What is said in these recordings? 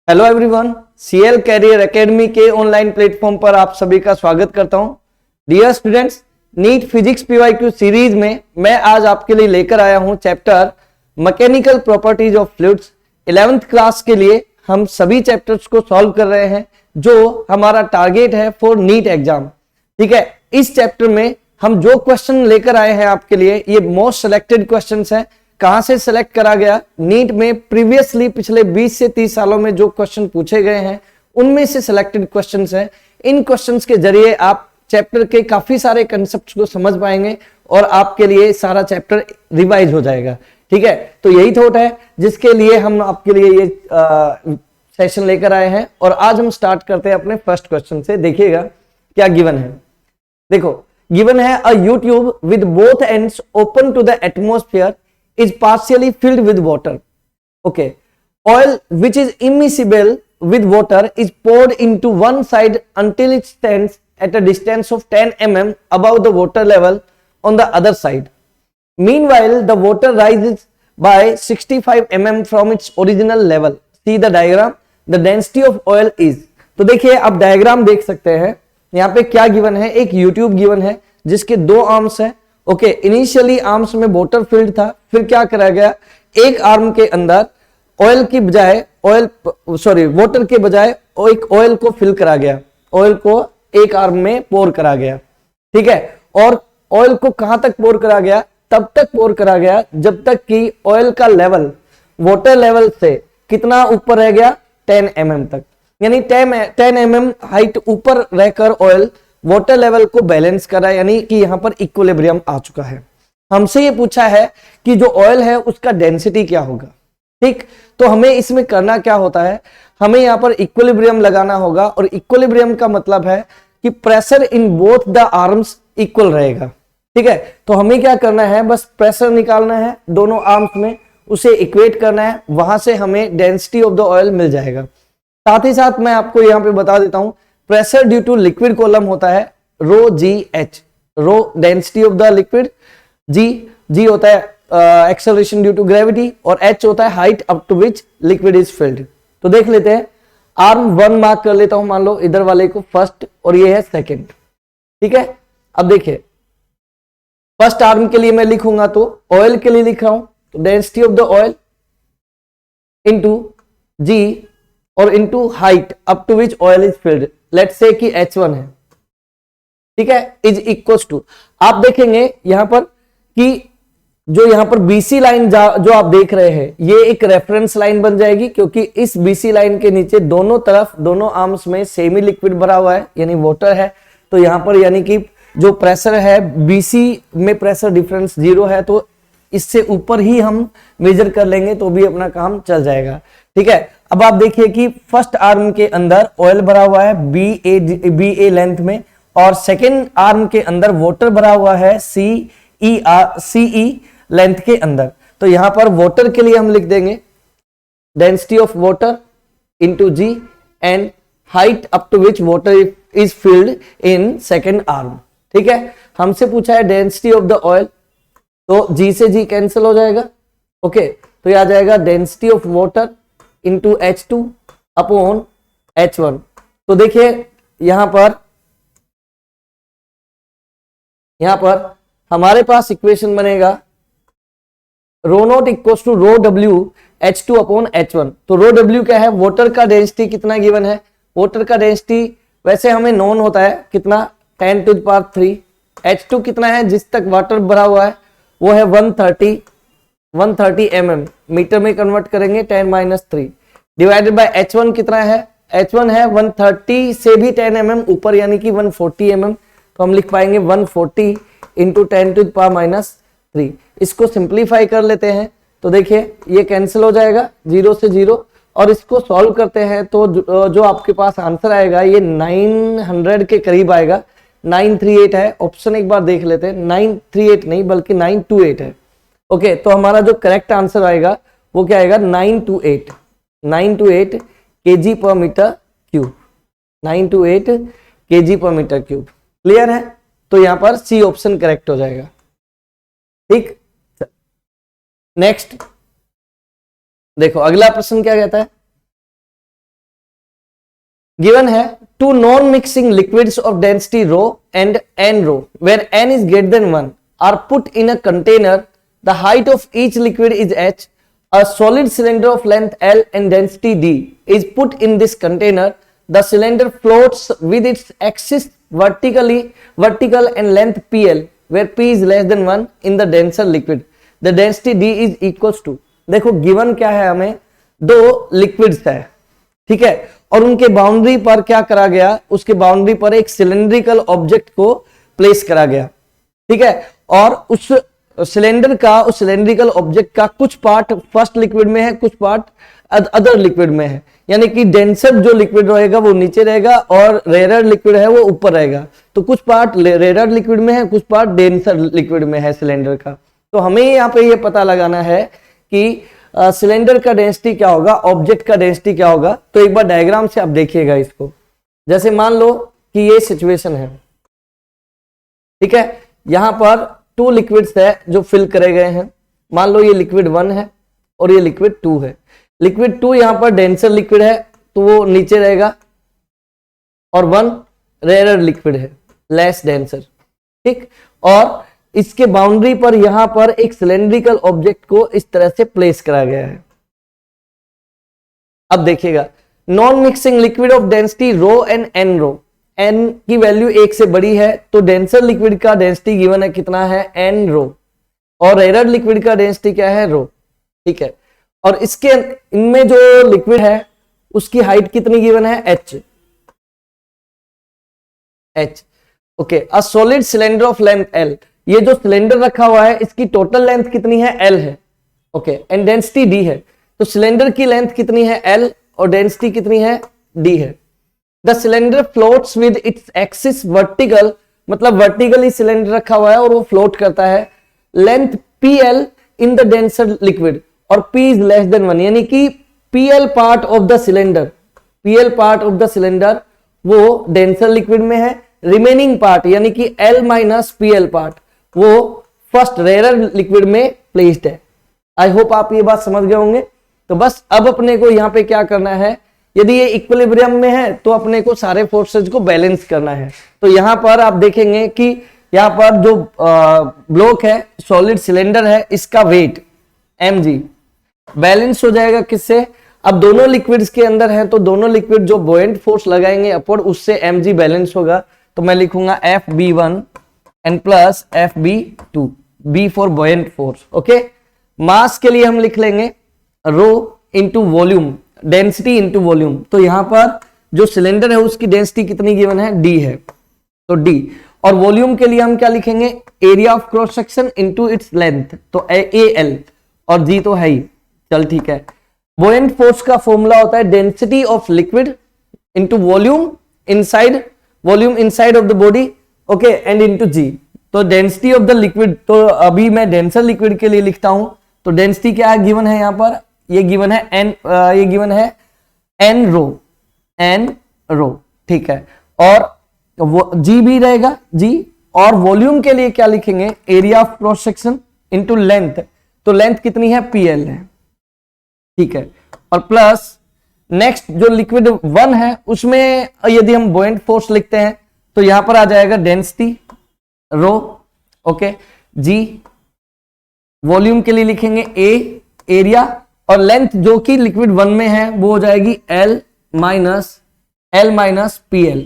Hello everyone, CL career academy के online platform पर आप सभी का स्वागत करता हूं। Dear students, NEET physics PYQ series में मैं आज आपके लिए लेकर आया हूं chapter mechanical properties of fluids. 11th class के लिए हम सभी चैप्टर्स को सॉल्व कर रहे हैं जो हमारा टारगेट है फॉर नीट एग्जाम। ठीक है, इस चैप्टर में हम जो क्वेश्चन लेकर आए हैं आपके लिए, ये मोस्ट सिलेक्टेड क्वेश्चंस हैं। कहां से सिलेक्ट करा गया? नीट में प्रीवियसली पिछले 20 से 30 सालों में जो क्वेश्चन पूछे गए हैं उनमें से सिलेक्टेड क्वेश्चंस हैं। इन क्वेश्चंस के जरिए आप चैप्टर के काफी सारे कंसेप्ट्स को समझ पाएंगे और आपके लिए सारा चैप्टर रिवाइज हो जाएगा। ठीक है, तो यही थॉट है जिसके लिए हम आपके लिए ये सेशन लेकर आए हैं। और आज हम स्टार्ट करते हैं अपने फर्स्ट क्वेश्चन से। देखिएगा क्या गिवन है। देखो, गिवन है a U tube with both ends open to the atmosphere is partially filled with water. Okay, oil which is immiscible with water is poured into one side until it stands at a distance of 10 mm above the water level on the other side. Meanwhile, the water rises by 65 mm from its original level. See the diagram. The density of oil is. तो देखिए, आप diagram देख सकते हैं। यहाँ पे क्या given है? एक यूट्यूब गिवन है जिसके दो आर्म्स हैं। ओके, इनिशियली आर्म्स में वाटर फील्ड था, फिर क्या करा गया, एक आर्म के अंदर ऑयल की बजाय वाटर के बजाय एक ऑयल को फिल करा गया। ऑयल को एक आर्म में पोर करा गया। ठीक है, और ऑयल को कहां तक पोर करा गया? तब तक पोर करा गया जब तक कि ऑयल का लेवल वाटर लेवल से कितना ऊपर रह गया? 10 mm तक। यानी 10 mm हाइट ऊपर रहकर ऑयल वाटर लेवल को बैलेंस करा, यानी कि यहां पर इक्विलिब्रियम आ चुका है। हमसे ये पूछा है कि जो ऑयल है उसका डेंसिटी क्या होगा। ठीक, तो हमें इसमें करना क्या होता है, हमें यहां पर इक्विलिब्रियम लगाना होगा। और इक्विलिब्रियम का मतलब है कि pressure in both the arms equal रहेगा। ठीक है, तो हमें क्या करना है, बस प्रेशर निकालना है दोनों आर्म्स में, उसे इक्वेट करना है, वहां से हमें डेंसिटी ऑफ द ऑयल मिल जाएगा। साथ ही साथ मैं आपको यहां पे बता देता हूं, pressure due to liquid column होता है rho g h. Rho density of the liquid, g होता है एक्सेलरेशन ड्यू टू ग्रेविटी, और एच होता है height up to which liquid is filled. तो देख लेते हैं, आर्म 1 मार्क कर लेता हूं, मान लो इधर वाले को फर्स्ट और ये है सेकंड। ठीक है, अब देखिए फर्स्ट आर्म के लिए मैं लिखूंगा तो ऑयल के लिए लिख रहा हूं, तो density of the oil into g और into height up to which oil is filled, let's say कि H1 है। ठीक है, इज इक्वल्स टू, आप देखेंगे यहां पर कि जो यहां पर BC लाइन जो आप देख रहे हैं, ये एक रेफरेंस लाइन बन जाएगी, क्योंकि इस BC लाइन के नीचे दोनों तरफ दोनों आर्म्स में सेमी लिक्विड भरा हुआ है, यानी वाटर है। तो यहां पर यानी कि जो प्रेशर है BC में प्रेशर डिफरेंस 0 है, तो इससे ऊपर ही हम मेजर कर लेंगे तो भी अपना काम चल जाएगा। ठीक है, अब आप देखिए कि फर्स्ट आर्म के अंदर ऑयल भरा हुआ है BA लेंथ में, और सेकेंड आर्म के अंदर वाटर भरा हुआ है CE लेंथ के अंदर। तो यहां पर वाटर के लिए हम लिख देंगे density of water into g and height up to which water is filled in second arm. ठीक है, हमसे पूछा है डेंसिटी ऑफ द ऑयल, तो जी से जी कैंसिल हो जाएगा। ओके, तो यह आ जाएगा density of water into H2 upon H1। तो देखिए यहां पर हमारे पास इक्वेशन बनेगा rho not equal to rho डब्ल्यू H2 अपॉन H1। तो रो डब्ल्यू क्या है? वाटर का डेंसिटी कितना गिवन है? वाटर का डेंसिटी वैसे हमें नोन होता है कितना, 10 टू द पावर 3। H2 कितना है जिस तक वाटर भरा हुआ है? वो है 130 mm, मीटर में कन्वर्ट करेंगे 10-3 डिवाइडेड बाय H1 कितना है? H1 है 130 से भी 10 mm ऊपर, यानी कि 140 mm। तो हम लिख पाएंगे 140 इंटू 10 टू द पावर -3। इसको सिंप्लीफाई कर लेते हैं तो देखिए ये कैंसिल हो जाएगा 0 से 0, और इसको सॉल्व करते हैं तो जो आपके पास आंसर आएगा ये 900 के करीब आएगा। 938 है, ऑप्शन एक बार देख लेते हैं। 938 नहीं बल्कि 928 है। ओके, तो हमारा जो करेक्ट आंसर आएगा वो क्या आएगा? 928 kg पर मीटर क्यूब। 928 kg पर मीटर क्यूब। क्लियर है? तो यहां पर सी ऑप्शन करेक्ट हो जाएगा। ठीक, नेक्स्ट देखो अगला प्रश्न क्या कहता है। गिवन है two non mixing liquids of density rho and n rho where n is greater than 1 are put in a container, the height of each liquid is h, a solid cylinder of length L and density D is put in this container. The cylinder floats with its axis vertical and length PL where P is less than 1 in the denser liquid. The density D is equals to, देखो given क्या है, हमें दो liquids है, ठीक है, और उनके बाउंड्री पर क्या करा गया, उसके बाउंड्री पर एक सिलेंड्रिकल ऑब्जेक्ट को प्लेस करा गया, ठीक है, और उस सिलेंडर का, उस सिलेंड्रिकल ऑब्जेक्ट का कुछ पार्ट फर्स्ट लिक्विड में है, कुछ पार्ट अदर लिक्विड में है, यानी कि डेंसर जो लिक्विड रहेगा वो नीचे रहेगा और रेयर लिक्विड है वो ऊपर रहेगा। तो कुछ पार्ट रेयर लिक्विड में है, कुछ पार्ट डेंसर लिक्विड में है सिलेंडर का। तो हमें यहाँ पे ये पता लगाना है कि सिलेंडर का डेंसिटी क्या होगा, ऑब्जेक्ट का डेंसिटी क्या होगा। तो एक बार डायग्राम से आप देखिएगा इसको। जैसे मान लो कि ये सिचुएशन है, ठीक है, यहां पर टू लिक्विड्स है जो फिल करे गए हैं। मान लो ये लिक्विड 1 है और ये लिक्विड 2 है। लिक्विड 2 यहां पर डेंसर लिक्विड है तो वो नीचे रहेगा, और 1 रेयर लिक्विड है, लेस डेंसर, ठीक। और इसके बाउंड्री पर यहां पर एक सिलेंड्रिकल ऑब्जेक्ट को इस तरह से प्लेस करा गया है। अब देखिएगा, non mixing liquid of density rho and n rho, एन की वैल्यू 1 से बड़ी है तो डेंसर लिक्विड का डेंसिटी गिवन है कितना है, एन रो, और रेयर लिक्विड का डेंसिटी क्या है, रो, ठीक है। और इसके इनमें जो लिक्विड है उसकी हाइट कितनी गिवन है, h, okay. A solid cylinder of length L, ये जो सिलेंडर रखा हुआ है इसकी टोटल लेंथ कितनी है, L है, ओके, एंड डेंसिटी D है। तो सिलेंडर की लेंथ कितनी है, L, और डेंसिटी कितनी है, D है। The cylinder floats with its axis vertical, मतलब वर्टिकली सिलेंडर रखा हुआ है और वो फ्लोट करता है। Length PL in the denser liquid, और P इज लेस देन 1, यानी कि PL part of the cylinder, PL part of the cylinder वो डेंसर लिक्विड में है। रिमेनिंग पार्ट यानी कि L माइनस PL पार्ट वो फर्स्ट रेयर लिक्विड में प्लेस्ड है। आई होप आप ये बात समझ गए होंगे। तो बस अब अपने को यहाँ पे क्या करना है, यदि ये इक्विलिब्रियम में है तो अपने को सारे फोर्सेज को बैलेंस करना है। तो यहाँ पर आप देखेंगे कि यहाँ पर जो ब्लॉक है, सॉलिड सिलेंडर है, इसका वेट mg बैलेंस हो जाएगा किससे, अब दोनों लिक्विड्स के अंदर है तो दोनों लिक्विड जो बुओयंट फोर्स लगाएंगे अपवर्ड उससे mg बैलेंस होगा। तो मैं लिखूंगा FB1 and plus FB2, B for buoyant force, okay. Mass के लिए हम लिख लेंगे rho into volume, density into volume. तो यहां पर जो सिलेंडर है उसकी डेंसिटी कितनी गिवन है, D है, तो D। और वॉल्यूम के लिए हम क्या लिखेंगे, area of cross section into its length, तो AL, और G तो है ही, चल ठीक है। बुओयंट फोर्स का फॉर्मूला होता है density of liquid into volume inside of the body, okay, and into G। तो डेंसिटी ऑफ द लिक्विड, तो अभी मैं डेंसर लिक्विड के लिए लिखता हूं, तो डेंसिटी क्या गिवन है, यहां पर ये गिवन है n रो, ठीक है। और G भी रहेगा G, और वॉल्यूम के लिए क्या लिखेंगे, area of cross section into length, तो लेंथ कितनी है, PL है, ठीक है। और प्लस नेक्स्ट जो लिक्विड 1 है उसमें यदि हम बुओयंट फोर्स लिखते हैं तो यहां पर आ जाएगा density rho, okay, G। Volume के लिए लिखेंगे A, एरिया, और लेंथ जो कि लिक्विड 1 में है वो हो जाएगी L माइनस PL,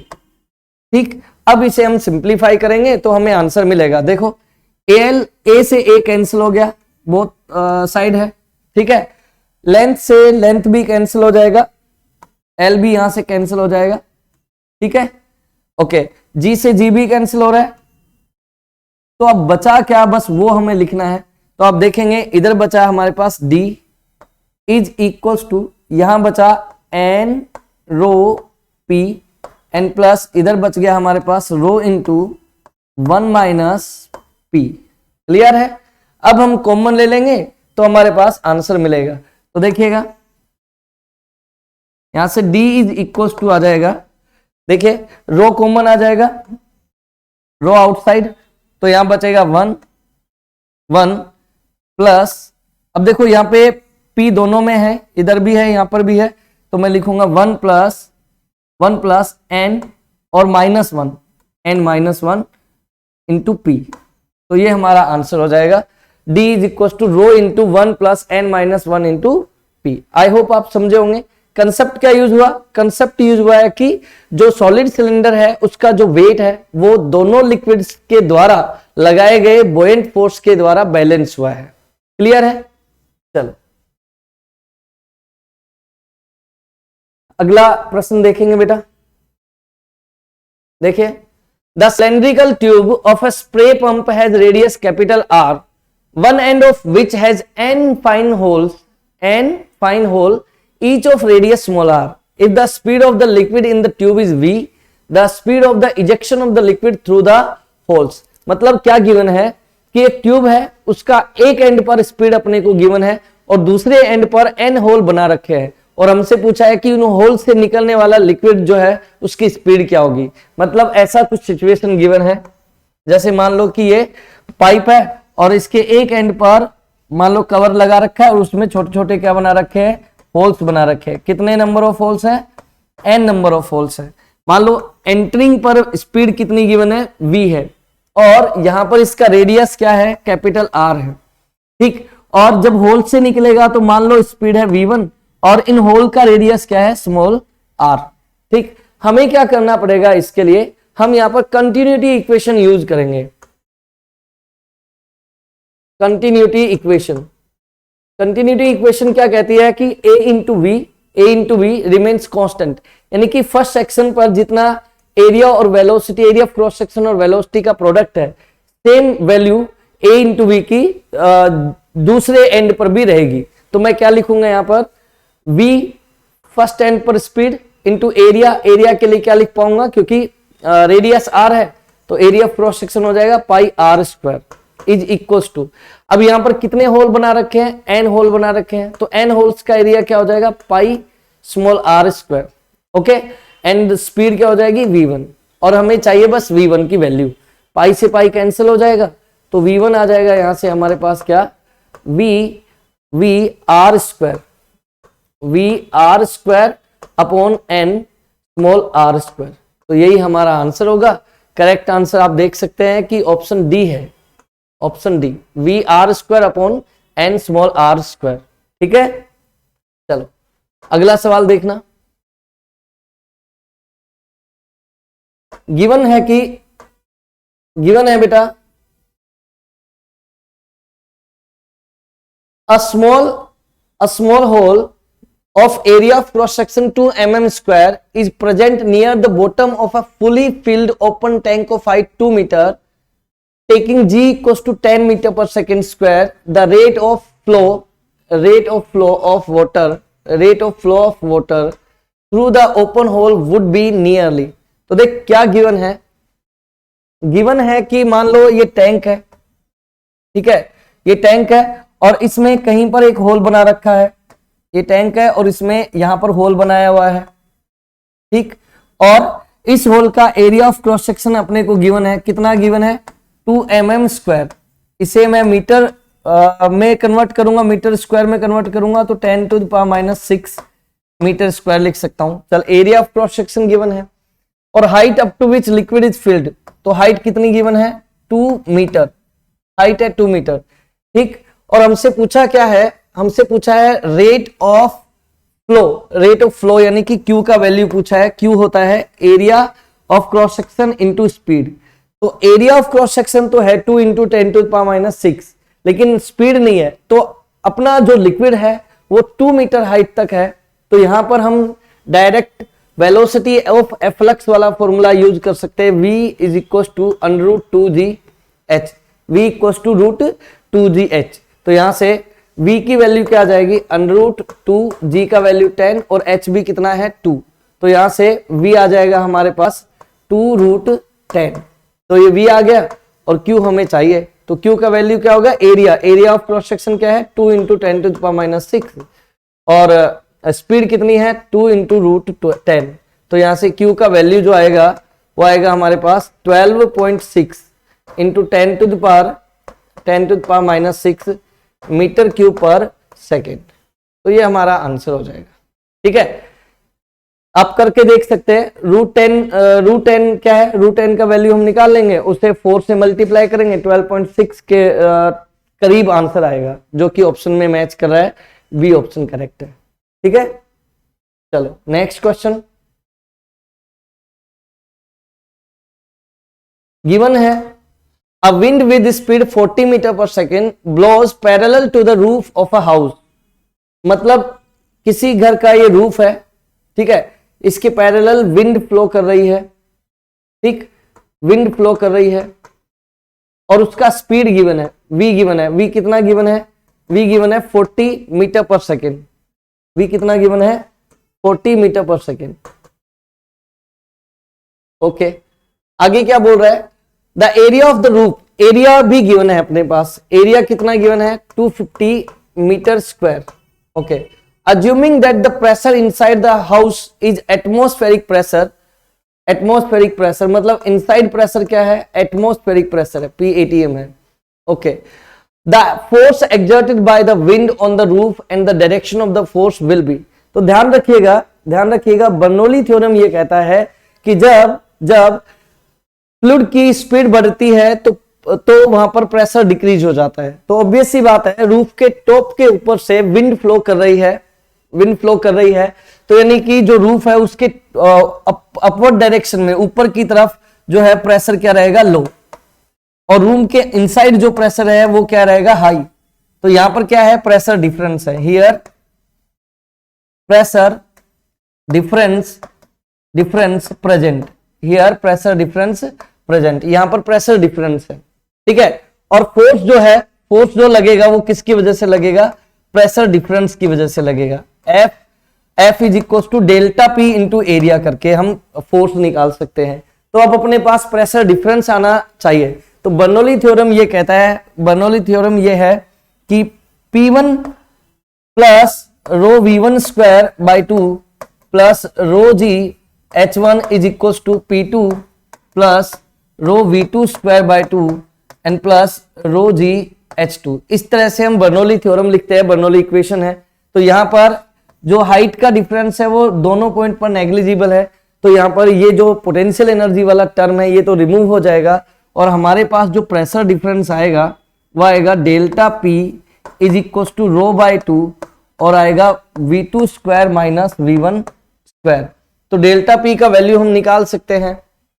ठीक। अब इसे हम सिंप्लीफाई करेंगे तो हमें आंसर मिलेगा, देखो A से A कैंसिल हो गया, बोथ साइड है, ठीक है। लेंथ से लेंथ भी कैंसिल हो जाएगा, L भी यहां से कैंसिल हो जाएगा, ठीक है, ओके। G से G भी कैंसिल हो रहा है, तो अब बचा क्या, बस वो हमें लिखना है। तो आप देखेंगे इधर बचा हमारे पास D इज इक्वल्स टू, यहां बचा N रो P एन प्लस इधर बच गया हमारे पास रो इंटू 1 माइनस P। क्लियर है। अब हम कॉमन ले लेंगे तो हमारे पास आंसर मिलेगा। तो देखिएगा यहां से D इज इक्वल्स टू आ जाएगा, देखिए रो कॉमन आ जाएगा, रो आउटसाइड, तो यहां बचेगा 1 प्लस, अब देखो यहां पे P दोनों में है, इधर भी है यहां पर भी है, तो मैं लिखूंगा 1 प्लस 1 प्लस n और -1 n -1 इंटू पी। तो ये हमारा आंसर हो जाएगा d is equal to rho into 1 plus n -1 into p. I hope आप समझे होंगे। कंसेप्ट क्या यूज हुआ? कंसेप्ट यूज हुआ है कि जो सॉलिड सिलेंडर है उसका जो वेट है वो दोनों लिक्विड्स के द्वारा लगाए गए बोएंट फोर्स के द्वारा बैलेंस हुआ है। क्लियर है? चलो अगला प्रश्न देखेंगे बेटा। देखिए, the cylindrical tube of a spray pump has radius capital R, one end of which has n fine holes, each of radius small r. If the speed of the liquid in the tube is v, the speed of the ejection of the liquid through the holes. मतलब क्या given है कि एक tube है, उसका एक and पर speed अपने को गिवन है और दूसरे एंड पर n होल बना रखे हैं और हमसे पूछा है कि उन होल से निकलने वाला लिक्विड जो है उसकी स्पीड क्या होगी। मतलब ऐसा कुछ सिचुएशन गिवन है, जैसे मान लो कि ये पाइप है और इसके एक एंड पर मान लो कवर लगा रखा है और उसमें छोटे छोटे क्या बना रखे हैं? होल्स बना रखे हैं। कितने नंबर ऑफ होल्स हैं? n नंबर ऑफ होल्स है। मान लो एंटरिंग पर स्पीड कितनी गिवन है? v है और यहां पर इसका रेडियस क्या है? कैपिटल R है। ठीक, और जब होल से निकलेगा तो मान लो स्पीड है v1 और इन होल का रेडियस क्या है? Small r। ठीक, हमें क्या करना पड़ेगा इसके लिए? हम यहां पर कंटिन्यूटी इक्वेशन यूज करेंगे। कंटिन्यूटी इक्वेशन क्या कहती है कि a into v remains constant, यानी कि फर्स्ट सेक्शन पर जितना एरिया और velocity, area of cross section और वेलोसिटी का प्रोडक्ट है, same value a into v की दूसरे एंड पर भी रहेगी। तो मैं क्या लिखूंगा यहाँ पर? v फर्स्ट एंड पर स्पीड इंटू एरिया के लिए क्या लिख पाऊंगा? क्योंकि रेडियस r है तो एरिया ऑफ क्रॉस सेक्शन हो जाएगा pi r square is equals to. अब यहां पर कितने होल बना रखे हैं? n होल बना रखे हैं, तो n होल्स का एरिया क्या हो जाएगा? Pi small r square. Okay, and speed क्या हो जाएगी? v1, और हमें चाहिए बस v1 की वैल्यू। पाई से पाई कैंसिल हो जाएगा तो v1 आ जाएगा यहां से हमारे पास क्या? V R square upon n small r square. तो यही हमारा आंसर होगा। करेक्ट आंसर आप देख सकते हैं कि ऑप्शन डी है, option D, v R square upon n small r square. ठीक है, चलो अगला सवाल देखना। गिवन है बेटा, a small hole of area of cross section 2 mm square is present near the bottom of a fully filled open tank of height 2 meter, taking g equals to 10 meter per second square. The rate of flow of water through the open hole would be nearly. तो देख क्या given है? Given है कि मान लो ये tank है, ठीक है, ये टैंक है और इसमें कहीं पर एक होल बना रखा है। ये टैंक है और इसमें यहां पर होल बनाया हुआ है। ठीक, और इस होल का एरिया ऑफ क्रॉस सेक्शन अपने को गिवन है। कितना गिवन है? 2 mm स्क्वायर। इसे मैं मीटर में कन्वर्ट करूंगा, मीटर स्क्वायर में कन्वर्ट करूंगा तो 10⁻⁶ मीटर स्क्वायर लिख सकता हूं। चल, area of cross section given है और height up to which liquid is filled, तो हाइट कितनी गिवन है? 2 मीटर, हाइट है 2 मीटर। ठीक, और हमसे पूछा क्या है? हमसे पूछा है रेट ऑफ फ्लो यानी कि Q का वैल्यू पूछा है। Q होता है area of cross section into speed. तो एरिया ऑफ क्रॉस सेक्शन तो है 2 इंटू 10⁻⁶, लेकिन स्पीड नहीं है। तो अपना जो लिक्विड है वो 2 मीटर हाइट तक है। तो यहां पर हम डायरेक्ट वेलोसिटी ऑफ एफ्लक्स वाला फॉर्मूला यूज कर सकते हैं। v is equal to √2gh, v equal to √2gh। तो यहां से v की वैल्यू क्या आ जाएगी? √2g का वैल्यू 10 और h भी कितना है? 2। तो यहां से v आ जाएगा हमारे पास 2√10। तो ये v आ गया और q हमें चाहिए, तो q का वैल्यू क्या होगा? एरिया ऑफ क्रॉस सेक्शन क्या है? 2 इंटू 10⁻⁶ और स्पीड कितनी है? 2 इंटू √10। तो यहां से q का वैल्यू जो आएगा वो आएगा हमारे पास 12.6 इंटू 10⁻⁶ मीटर क्यूब पर सेकेंड। तो ये हमारा आंसर हो जाएगा। ठीक है, आप करके देख सकते हैं। रूट टेन क्या है, रूट टेन का वैल्यू हम निकाल लेंगे, उसे 4 से मल्टीप्लाई करेंगे, 12.6 के करीब आंसर आएगा, जो कि ऑप्शन में मैच कर रहा है, बी ऑप्शन करेक्ट है। ठीक है, चलो नेक्स्ट क्वेश्चन। गिवन है a wind with speed 40 metre per second blows parallel to the roof of a house। मतलब किसी घर का ये रूफ है, ठीक है, इसके पैरेलल विंड फ्लो कर रही है, ठीक, विंड फ्लो कर रही है और उसका स्पीड गिवन है, v गिवन है। v कितना गिवन है, v गिवन है 40 मीटर पर सेकेंड। v कितना गिवन है, 40 मीटर पर सेकेंड। ओके, आगे क्या बोल रहा है, the area of the roof, area भी गिवन है अपने पास, एरिया कितना गिवन है, 250 metre square. Okay, assuming that the pressure inside the house is atmospheric pressure, atmospheric pressure मतलब इनसाइड प्रेशर क्या है, एटमॉस्फेरिक प्रेशर है, PATM है। Okay, the force exerted by the wind on the roof and the direction of the force will be. तो ध्यान रखिएगा Bernoulli theorem ये कहता है कि जब फ्लूइड की स्पीड बढ़ती है तो वहां पर प्रेशर डिक्रीज हो जाता है। तो ऑब्वियस सी बात है, रूफ के टॉप के ऊपर से विंड फ्लो कर रही है, तो यानी कि जो रूफ है उसके अपवर्ड डायरेक्शन में ऊपर की तरफ जो है प्रेशर क्या रहेगा, लो, और रूम के इनसाइड जो प्रेशर है वो क्या रहेगा, हाई। तो यहां पर क्या है, प्रेशर डिफरेंस है, here pressure difference present, here pressure difference present, यहां पर प्रेशर डिफरेंस है, ठीक है। और फोर्स जो लगेगा वो किसकी वजह से लगेगा, प्रेशर डिफरेंस की वजह से लगेगा। F is equal to delta p into area करके हम फोर्स निकाल सकते हैं। तो अब अपने पास प्रेशर डिफरेंस आना चाहिए। तो बर्नौली थ्योरम ये कहता है, बर्नौली थ्योरम ये है कि P1 plus rho V1 square by 2 plus rho G H1 is equal to P2 plus rho V2 square by 2 and plus rho G H2। इस तरह से हम बर्नौली थ्योरम लिखते हैं, बर्नौली इक्वेशन है। तो यहां पर जो हाइट का डिफरेंस है वो दोनों पॉइंट पर नेग्लिजिबल है, तो यहां पर ये जो पोटेंशियल एनर्जी वाला टर्म है ये तो रिमूव हो जाएगा और हमारे पास जो प्रेशर डिफरेंस आएगा वो आएगा delta P is equal to rho by 2 और आएगा V2 square minus V1 square. तो डेल्टा पी का वैल्यू हम निकाल सकते हैं।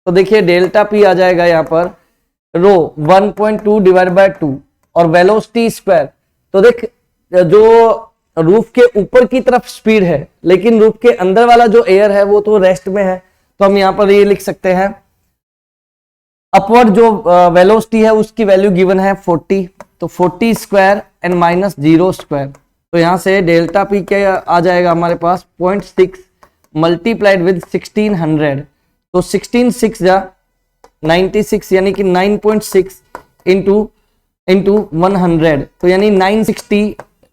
तो देखिए डेल्टा पी आ जाएगा यहाँ पर रो 1.2 डिवाइड बाय 2 और वेलोसिटी स्क्वायर। तो देख जो रूफ के ऊपर की तरफ स्पीड है लेकिन रूफ के अंदर वाला जो एयर है वो तो रेस्ट में है, तो हम यहाँ पर ये लिख सकते हैं अपवर्ड जो वेलोसिटी है उसकी वैल्यू गिवन है 40, तो 40 स्क्वायर एंड माइनस 0 स्क्वायर। तो यहाँ से डेल्टा पी क्या आ जाएगा हमारे पास 0.6 मल्टीप्लाइड विद 1600, तो 16 जा 96 यानी कि 9.6 इंटू 100, तो यानी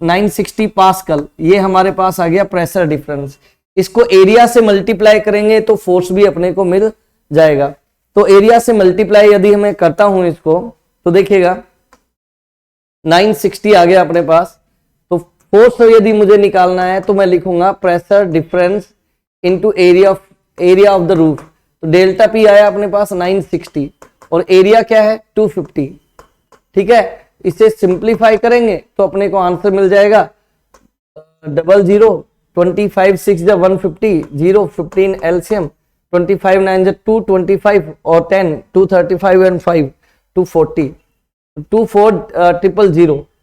960 पास्कल, ये हमारे पास आ गया प्रेशर डिफरेंस। इसको एरिया से मल्टीप्लाई करेंगे तो फोर्स भी अपने को मिल जाएगा। तो एरिया से मल्टीप्लाई यदि मैं करता हूं इसको तो देखिएगा 960 आ गया अपने पास। तो फोर्स यदि मुझे निकालना है तो मैं लिखूंगा pressure difference into area of the roof. तो डेल्टा पी आया अपने पास 960 और एरिया क्या है 250, ठीक है। इसे सिंप्लीफाई करेंगे तो अपने को आंसर मिल जाएगा 00 25 6 जा 150 0 15 एलसीएम 25 9 जा 225 और 10 235 एंड 5 240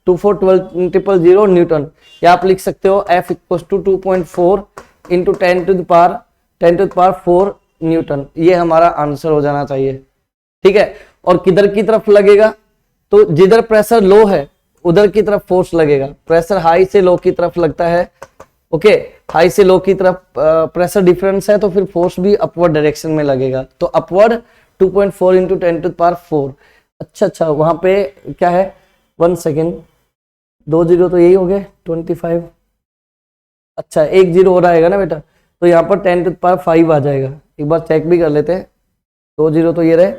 24 न्यूटन। या आप लिख सकते हो F equal to 2.4 into 10 to the power 4 newton. ये हमारा आंसर हो जाना चाहिए, ठीक है। और किधर की तरफ लगेगा, तो जिधर प्रेशर लो है उधर की तरफ फोर्स लगेगा। प्रेशर हाई से लो की तरफ लगता है, ओके, हाई से लो की तरफ प्रेशर डिफरेंस है तो फिर फोर्स भी अपवर्ड डायरेक्शन में लगेगा। तो upward 2.4 into 10 to the power 4। अच्छा वहां पे क्या है 1 सेकेंड 2 0 तो यही हो गए 25। अच्छा 1 0 हो रहा है ना बेटा, तो यहाँ पर 10 टू द पावर 5 आ जाएगा। एक बार चेक भी कर लेते हैं। 2 0 तो ये रहे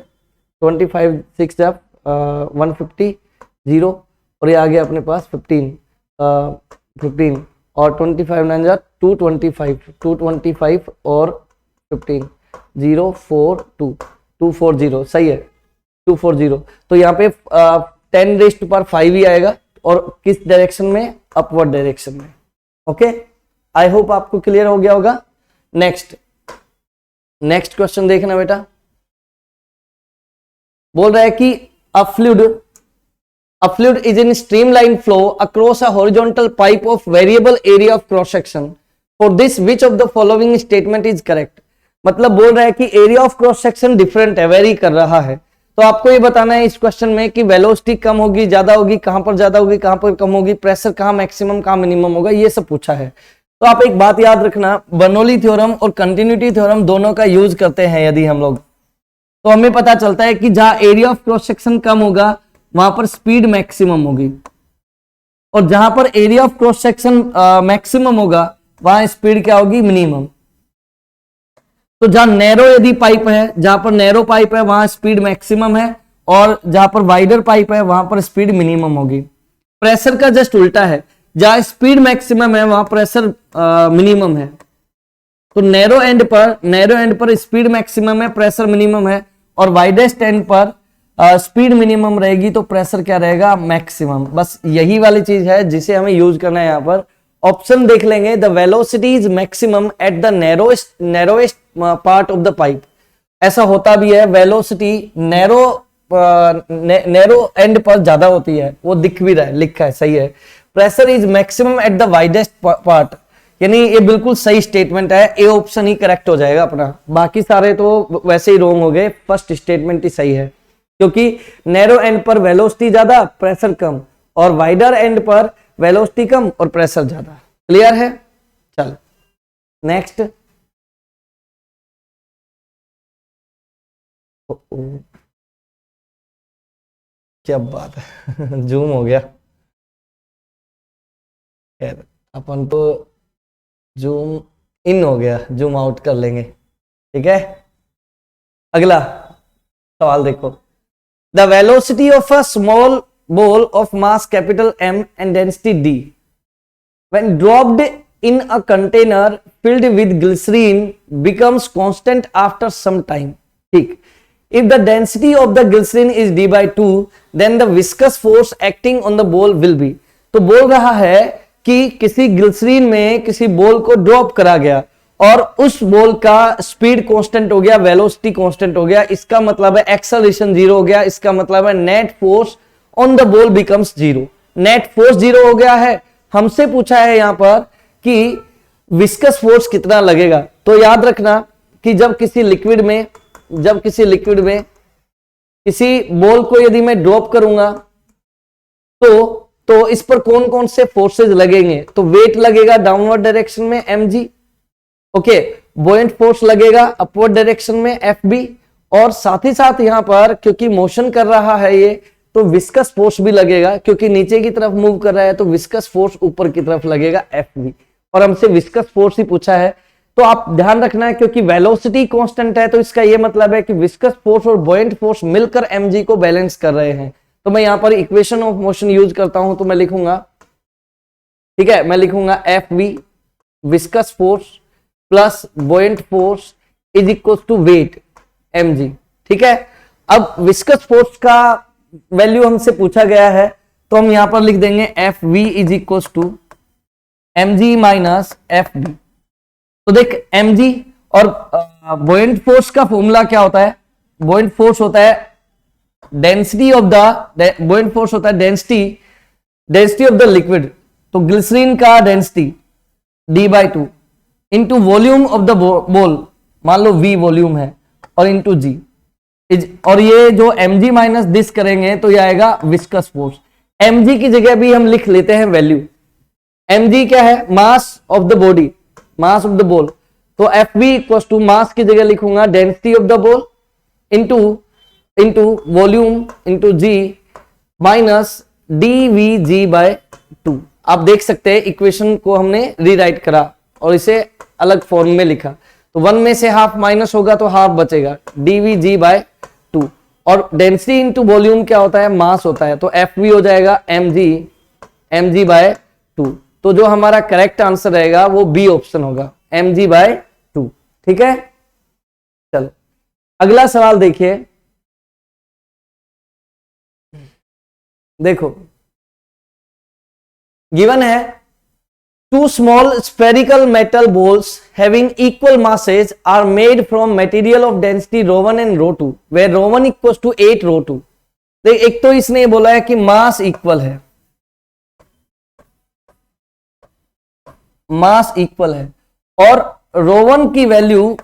25 6 जब 150 0 और ये आ गया अपने पास 15 और 25 9 जा 225 और 15 042 240 सही है 240। तो यहाँ पे 10⁵ ही आएगा और किस डायरेक्शन में, अपवर्ड डायरेक्शन में। ओके, आई होप आपको क्लियर हो गया होगा। नेक्स्ट क्वेश्चन देखना बेटा, बोल रहा है कि a fluid is in streamline flow across a horizontal pipe of variable area of cross section. For this, which of the following statement is correct? मतलब बोल रहा है कि area of cross section different है, वेरी कर रहा है। तो आपको ये बताना है इस क्वेश्चन में कि वेलोसिटी कम होगी, ज्यादा होगी, कहां पर ज्यादा होगी, कहां पर कम होगी, प्रेशर कहां मैक्सिमम कहां मिनिमम होगा, ये सब पूछा है। तो आप एक बात याद रखना, बर्नौली थ्योरम और कंटिन्यूटी थ्योरम दोनों का यूज करते हैं यदि हम लोग, तो हमें पता चलता है कि जहां एरिया ऑफ क्रॉस सेक्शन कम होगा वहां पर स्पीड मैक्सिमम होगी, और जहां पर area of cross section maximum होगा वहां स्पीड क्या होगी, मिनिमम। तो जहां नैरो यदि पाइप है, जहां पर नैरो पाइप है वहां स्पीड मैक्सिमम है, और जहां पर वाइडर पाइप है वहां पर स्पीड मिनिमम होगी। प्रेशर का जस्ट उल्टा है, जहां स्पीड मैक्सिमम है वहां प्रेशर मिनिमम है। तो नैरो एंड पर स्पीड मैक्सिमम है, प्रेशर मिनिमम है, और वाइडेस्ट एंड पर स्पीड मिनिमम रहेगी तो प्रेशर क्या रहेगा, मैक्सिमम। बस यही वाली चीज है जिसे हमें यूज करना है। यहाँ पर ऑप्शन देख लेंगे, the velocity is maximum at the narrowest part of the pipe. ऐसा होता भी है, वेलोसिटी नैरो एंड पर ज्यादा होती है, वो दिख भी रहा है, लिखा है, सही है। Pressure is maximum at the widest part, यानी ये बिल्कुल सही स्टेटमेंट है, ए ऑप्शन ही करेक्ट हो जाएगा अपना। बाकी सारे तो वैसे ही रॉन्ग हो गए, फर्स्ट स्टेटमेंट ही सही है, क्योंकि नैरो एंड पर वेलोसिटी ज्यादा, प्रेशर कम, और वाइडर एंड पर वेलोसिटी कम और प्रेशर ज्यादा। क्लियर है? चल नेक्स्ट। क्या बात है जूम हो गया। अपन तो जूम इन हो गया, जूम आउट कर लेंगे, ठीक है। अगला सवाल देखो, the velocity of a small ball of mass capital M and density D when dropped in a container filled with glycerine becomes constant after some time. ठीक, if the density of the glycerine is D/2 then the viscous force acting on the ball will be। तो बोल रहा है कि किसी glycerine में किसी ball को ड्रॉप करा गया और उस बॉल का स्पीड कांस्टेंट हो गया, वेलोसिटी कांस्टेंट हो गया, इसका मतलब है एक्सेलरेशन 0 हो गया, इसका मतलब है net force on the ball becomes 0। Net force 0 हो गया है। हमसे पूछा है यहां पर कि विस्कस फोर्स कितना लगेगा। तो याद रखना कि जब किसी लिक्विड में किसी बॉल को यदि मैं ड्रॉप करूंगा तो इस पर कौन कौन से फोर्सेज लगेंगे। तो वेट लगेगा डाउनवर्ड डायरेक्शन में mg, ओके, बुओयंट फोर्स लगेगा अपवर्ड डायरेक्शन में Fb, और साथ ही साथ यहां पर क्योंकि मोशन कर रहा है ये, तो विस्कस फोर्स भी लगेगा, क्योंकि नीचे की तरफ मूव कर रहा है तो विस्कस फोर्स ऊपर की तरफ लगेगा Fb, और हमसे विस्कस फोर्स ही पूछा है। तो आप ध्यान रखना है क्योंकि वेलोसिटी कांस्टेंट है तो इसका ये मतलब है कि विस्कस फोर्स और बुओयंट फोर्स मिलकर mg को बैलेंस कर रहे हैं। तो मैं यहां पर इक्वेशन ऑफ मोशन यूज करता हूं, तो मैं लिखूंगा, ठीक है, मैं लिखूंगा Fb viscous force plus buoyant force is equal to weight mg, ठीक है। अब विस्कस फोर्स का वैल्यू हमसे पूछा गया है तो हम यहां पर लिख देंगे Fv is equal to mg minus Fb। तो देख mg और बुओयंट फोर्स का फॉर्मूला क्या होता है, बुओयंट फोर्स होता है डेंसिटी ऑफ द बुओयंट फोर्स होता है डेंसिटी ऑफ द लिक्विड। तो ग्लिसरीन का density D/2 into volume of the ball, मान लो V वॉल्यूम है, और इंटू G, और ये जो mg माइनस दिस करेंगे तो ये आएगा विस्कस फोर्स। mg की जगह भी हम लिख लेते हैं वैल्यू। mg क्या है, mass of the body, mass of the ball. तो Fb इक्वल्स टू मास की जगह लिखूंगा density of the ball into volume into G minus dVg/2। आप देख सकते हैं इक्वेशन को हमने रीराइट करा और इसे अलग फॉर्म में लिखा। तो 1 में से हाफ माइनस होगा तो हाफ बचेगा, dVg/2, और डेंसिटी इंटू वॉल्यूम क्या होता है, मास होता है, तो Fv हो जाएगा mg/2। तो जो हमारा करेक्ट आंसर रहेगा वो बी ऑप्शन होगा, mg/2। ठीक है, चलो अगला सवाल देखिए। देखो गिवन है two small spherical metal balls having equal masses are made from material of density ρ1 and ρ2 where ρ1 equals to 8 ρ2। देख एक तो इसने बोला है कि मास इक्वल है, मास इक्वल है और ρ1 की वैल्यू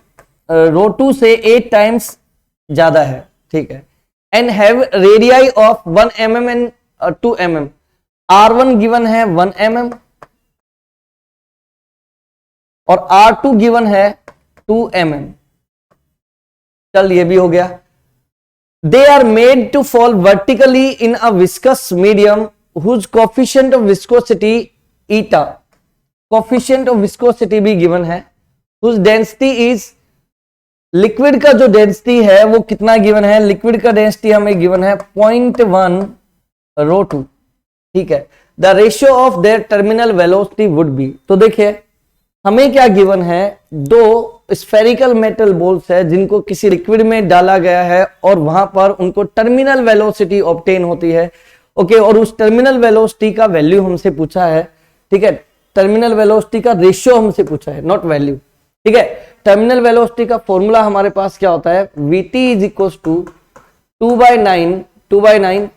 ρ2 से 8 टाइम्स ज्यादा है। ठीक है, and have radii of 1 mm and 2 mm। R1 given है 1 mm और R2 गिवन है 2 mm। चल ये भी हो गया। They are made to fall vertically in a viscous medium whose coefficient of viscosity eta, coefficient of viscosity भी given है, हुज डेंसिटी इज, लिक्विड का जो डेंसिटी है वो कितना गिवन है, लिक्विड का डेंसिटी हमें गिवन है 0.1 ρ2। ठीक है, the ratio of their terminal velocity would be. तो देखिए हमें क्या गिवन है, दो स्फेरिकल मेटल बॉल्स है जिनको किसी लिक्विड में डाला गया है और वहां पर उनको टर्मिनल वेलोसिटी ऑब्टेन होती है। ओके, और उस टर्मिनल वेलोसिटी का वैल्यू हमसे पूछा है। ठीक है, टर्मिनल वेलोसिटी का रेशियो हमसे पूछा है, नॉट वैल्यू। ठीक है, टर्मिनल वेलोसिटी का फॉर्मूला हमारे पास क्या होता है, vt is equal to 2/9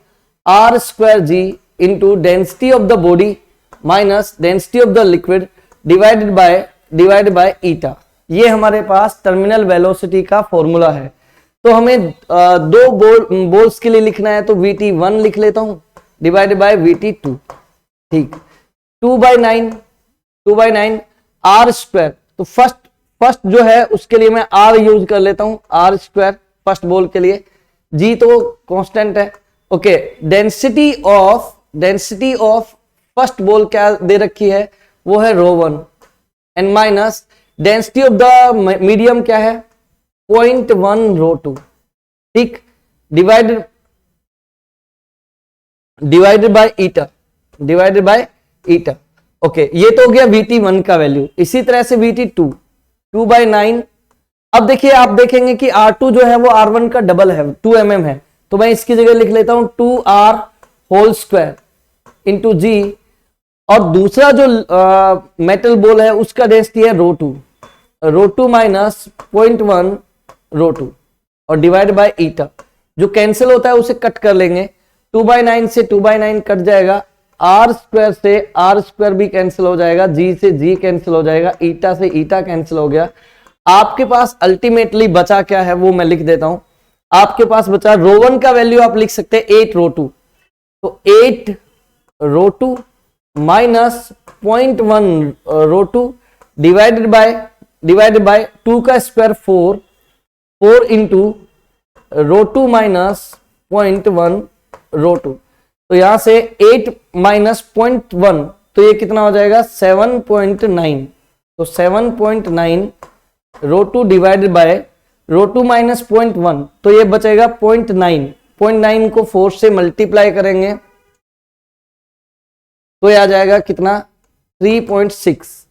r square g into density of the body minus density of the liquid divided by eta. ये हमारे पास टर्मिनल वेलोसिटी का फॉर्मूला है। तो हमें दो बोल्स के लिए लिखना है, तो vt1 लिख लेता हूं डिवाइडेड बाय vt2। ठीक, 2/9 r स्क्वायर। तो फर्स्ट जो है उसके लिए मैं r यूज कर लेता हूं, r स्क्वायर फर्स्ट बोल के लिए, g तो कांस्टेंट है। ओके, डेंसिटी ऑफ फर्स्ट बोल क्या दे रखी है, वो है ρ1 and minus density of the medium क्या है 0.1 ρ2। ठीक, डिवाइडेड बाय ईटा। ओके, ये तो हो गया vt1 का वैल्यू। इसी तरह से vt2 2/9। अब देखिए आप देखेंगे कि R2 जो है वो R1 का डबल है, 2 mm है, तो मैं इसकी जगह लिख लेता हूं 2r whole square into g. और दूसरा जो मेटल बॉल है उसका डेंसिटी है ρ2 माइनस 0.1 ρ2 और डिवाइड बाय ईटा। जो कैंसिल होता है उसे कट कर लेंगे, 2/9 से 2/9 कट जाएगा, r स्क्वायर से r स्क्वायर भी कैंसिल हो जाएगा, g से g कैंसिल हो जाएगा, ईटा से ईटा कैंसिल हो गया। आपके पास अल्टीमेटली बचा क्या है वो मैं लिख देता हूं। आपके पास बचा ρ1 का वैल्यू आप लिख सकते हैं 8 ρ2, तो 8 ρ2 माइनस 0.1 ρ2 डिवाइडेड बाय 2 का स्क्वायर 4 इंटू ρ2 माइनस 0.1 ρ2। तो यहां से 8 माइनस 0.1 तो ये कितना हो जाएगा 7.9। तो 7.9 ρ2 डिवाइडेड बाय ρ2 माइनस 0.1 तो ये बचेगा 0.9 को 4 से मल्टीप्लाई करेंगे तो ये आ जाएगा कितना 3.6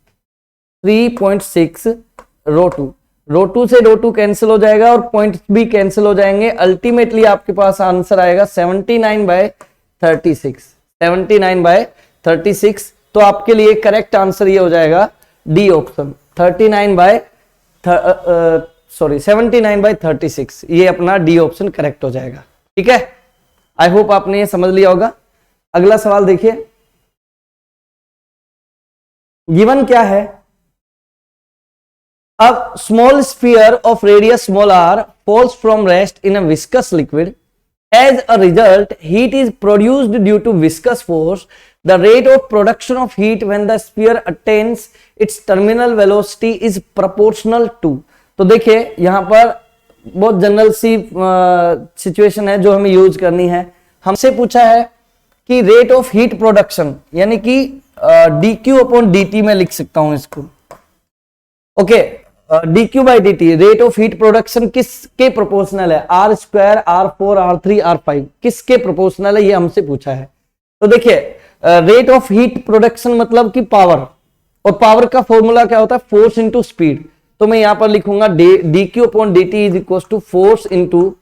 ρ2 से ρ2 कैंसिल हो जाएगा और पॉइंट भी कैंसिल हो जाएंगे। अल्टीमेटली आपके पास आंसर आएगा 79/36। तो आपके लिए करेक्ट आंसर ये हो जाएगा डी ऑप्शन 79/36। ये अपना डी ऑप्शन करेक्ट हो जाएगा। ठीक है, आई होप आपने ये समझ लिया होगा। अगला सवाल देखिए, गिवन क्या है, a small sphere of radius small r falls from rest in a viscous liquid. As a result, heat is produced due to viscous force. The rate of production of heat when the sphere attains its terminal velocity is proportional to। तो देखिए यहां पर बहुत general सी situation है जो हमें use करनी है। हमसे पूछा है कि रेट ऑफ हीट प्रोडक्शन यानी कि dq अपॉन dt में लिख सकता हूं इसको। Okay, dq by dt rate of heat production किसके प्रोपोर्शनल है, r square, r4, r3, r5 किसके प्रोपोर्शनल है, ये हमसे पूछा है। तो देखिए रेट ऑफ हीट प्रोडक्शन मतलब कि पावर, और पावर का फॉर्मूला क्या होता है, फोर्स इंटू स्पीड। तो मैं यहां पर लिखूंगा D Q upon D T is equal to force into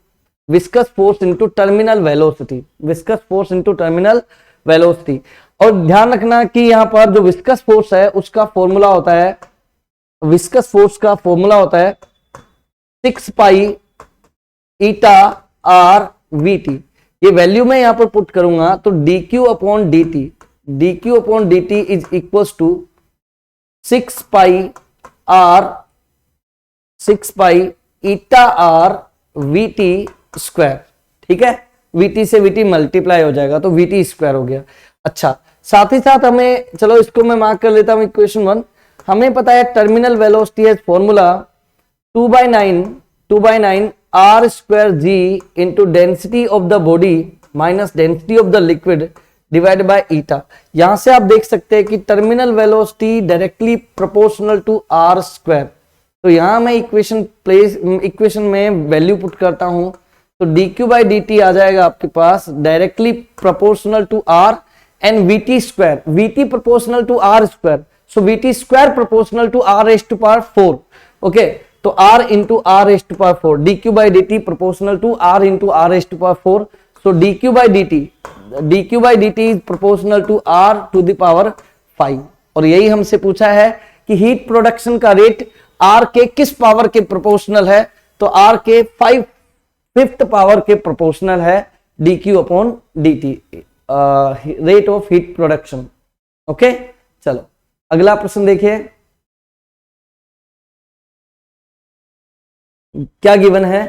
viscous force into terminal velocity, viscous force into terminal velocity. और ध्यान रखना कि यहां पर जो विस्कस फोर्स है उसका फॉर्मूला होता है, विस्कस फोर्स का फॉर्मूला होता है 6 pi eta R V T. ये वैल्यू मैं यहां पर पुट करूंगा तो D Q upon D T, D Q upon D T is equal to 6 pi R, 6 pi eta R V T square. ठीक है, वीटी से वीटी मल्टीप्लाई हो जाएगा तो वीटी स्क्वायर हो गया। अच्छा, साथ ही साथ हमें, चलो इसको मैं मार्क कर लेता हूं इक्वेशन 1। हमें पता है टर्मिनल वेलोसिटी है formula 2/9 R square G into density of the body minus density of the liquid divide by eta. यहां से आप देख सकते हैं कि terminal velocity directly proportional to are square. तो यहां मैं इक्वेशन में वैल्यू पुट करता हूं तो D q by d t आ जाएगा आपके पास directly proportional to r and v t square, v t proportional to are square, so v t square proportional to r raise to power 4। Okay, तो r into r raise to power 4, d q by d t proportional to r into r raise to power 4, so d q by d T is proportional to r to the power 5। और यही हमसे पूछा है कि heat production का rate are के किस power के प्रोपोर्शनल है, तो आर के 5/5 पावर के प्रोपोर्शनल है D Q upon D T, rate of heat production. Okay, चलो अगला प्रश्न देखिए क्या गिवन है।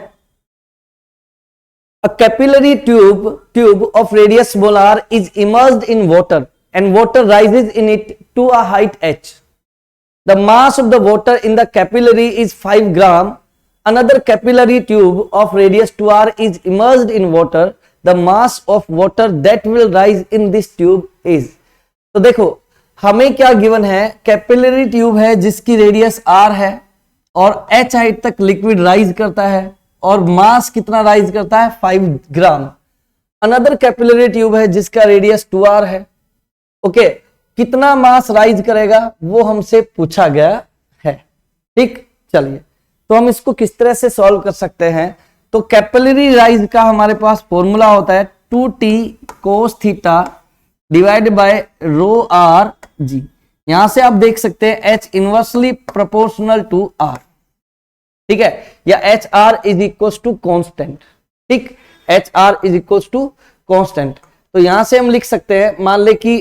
A capillary tube of radius small r is immersed in water and water rises in it to a height h. The mass of the water in the capillary is 5 gram. Another capillary tube of radius 2r is immersed in water. The mass of water that will rise in this tube is. तो देखो हमें क्या given है, capillary tube है जिसकी radius r है और h height तक लिक्विड राइज करता है और मास कितना राइज करता है 5 ग्राम। अनदर कैपिलरी ट्यूब है जिसका रेडियस 2r है। ओके, कितना मास राइज करेगा वो हमसे पूछा गया है। ठीक, चलिए तो हम इसको किस तरह से सॉल्व कर सकते हैं। तो कैपिलरी राइज का हमारे पास फॉर्मूला होता है 2t cos theta divide by rho are g. यहां से आप देख सकते हैं h inversely proportional to r, ठीक है, या h are is equal to constant. ठीक, h are is equal to constant. तो यहां से हम लिख सकते हैं, मान ले कि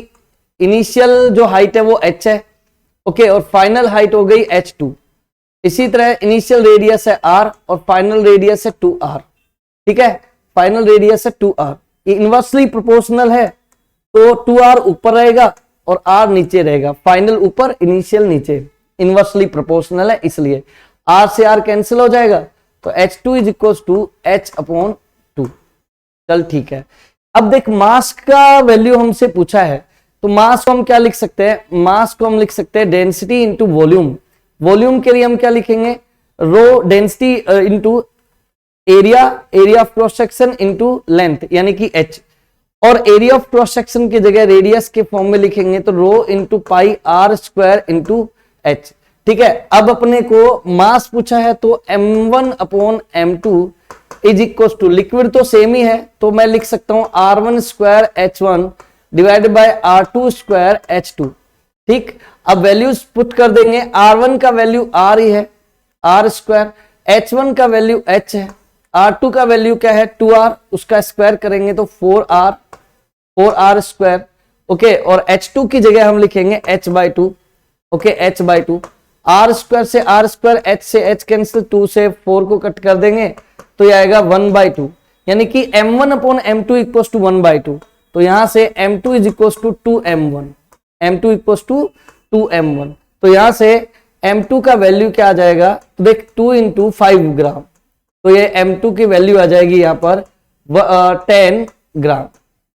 इनिशियल जो हाइट है वो h है, ओके, और फाइनल हाइट हो गई h2। इसी तरह इनिशियल रेडियस है r और फाइनल रेडियस है 2r। ठीक है, फाइनल रेडियस है 2r, इनवर्सली प्रोपोर्शनल है तो 2r ऊपर रहेगा और r नीचे रहेगा, फाइनल ऊपर इनिशियल नीचे, इनवर्सली प्रोपोर्शनल है इसलिए r से r कैंसिल हो जाएगा तो h2 is equal to h upon 2। चल ठीक है, अब देख मास का वैल्यू हमसे पूछा है तो मास को हम क्या लिख सकते हैं, मास को हम लिख सकते हैं डेंसिटी इंटू वॉल्यूम। वॉल्यूम के लिए हम क्या लिखेंगे, rho density into area, area of cross section into length यानी कि h, और एरिया ऑफ क्रॉस सेक्शन की जगह रेडियस के फॉर्म में लिखेंगे तो rho into pi r square into h। ठीक है, अब अपने को मास पूछा है तो m1 upon m2 is equal to, liquid तो सेम ही है तो मैं लिख सकता हूं r1 square h1 divide by r2 square h2। ठीक, अब वैल्यूज पुट कर देंगे, r1 का वैल्यू r ही है r स्क्वायर, h1 का वैल्यू h है, r2 का वैल्यू क्या है 2r, उसका स्क्वायर करेंगे तो 4r स्क्वायर। ओके, और h2 की जगह हम लिखेंगे h/2। Okay, h/2, R square से आर स्क्वायर, एच से एच कैंसिल, 2 से 4 को कट कर देंगे तो ये आएगा 1/2, यानी कि m1 upon m2 equal to 1/2। तो यहां से m2 is equal to 2m1, m2 equal to 2m1। तो यहां से m2 का वैल्यू क्या आ जाएगा, तो देख 2 इंटू 5 ग्राम, तो ये m2 की वैल्यू आ जाएगी यहाँ पर 10 ग्राम,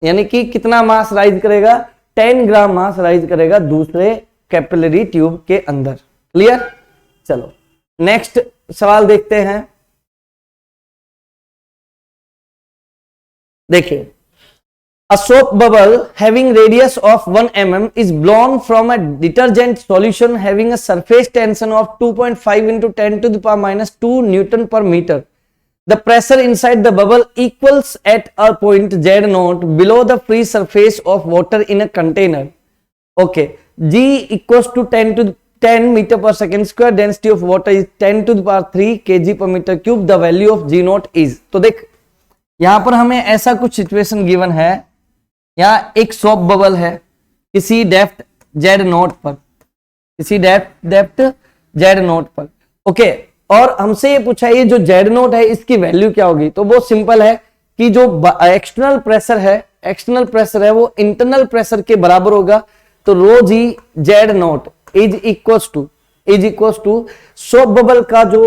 यानी कि कितना मास राइज करेगा, 10 ग्राम मास राइज करेगा दूसरे कैपिलरी ट्यूब के अंदर। क्लियर, चलो नेक्स्ट सवाल देखते हैं। देखिए, A soap bubble having radius of 1 mm is blown from a detergent solution having a surface tension of 2.5 into 10 to the power minus 2 Newton per meter. The pressure inside the bubble equals at a point Z naught below the free surface of water in a container. Okay, G equals to 10 meter per second square. Density of water is 10 to the power 3 kg per meter cube. The value of G naught is. तो देख यहां पर हमें ऐसा कुछ situation given है, यहाँ एक सोप बबल है किसी डेप्थ जेड नोट पर, किसी डेप्थ जेड नोट पर। ओके, और हमसे ये पूछा ये जो जेड नोट है इसकी वैल्यू क्या होगी। तो वो सिंपल है कि जो एक्सटर्नल प्रेशर है वो इंटरनल प्रेशर के बराबर होगा। तो rho g z naught is equals to soap bubble का जो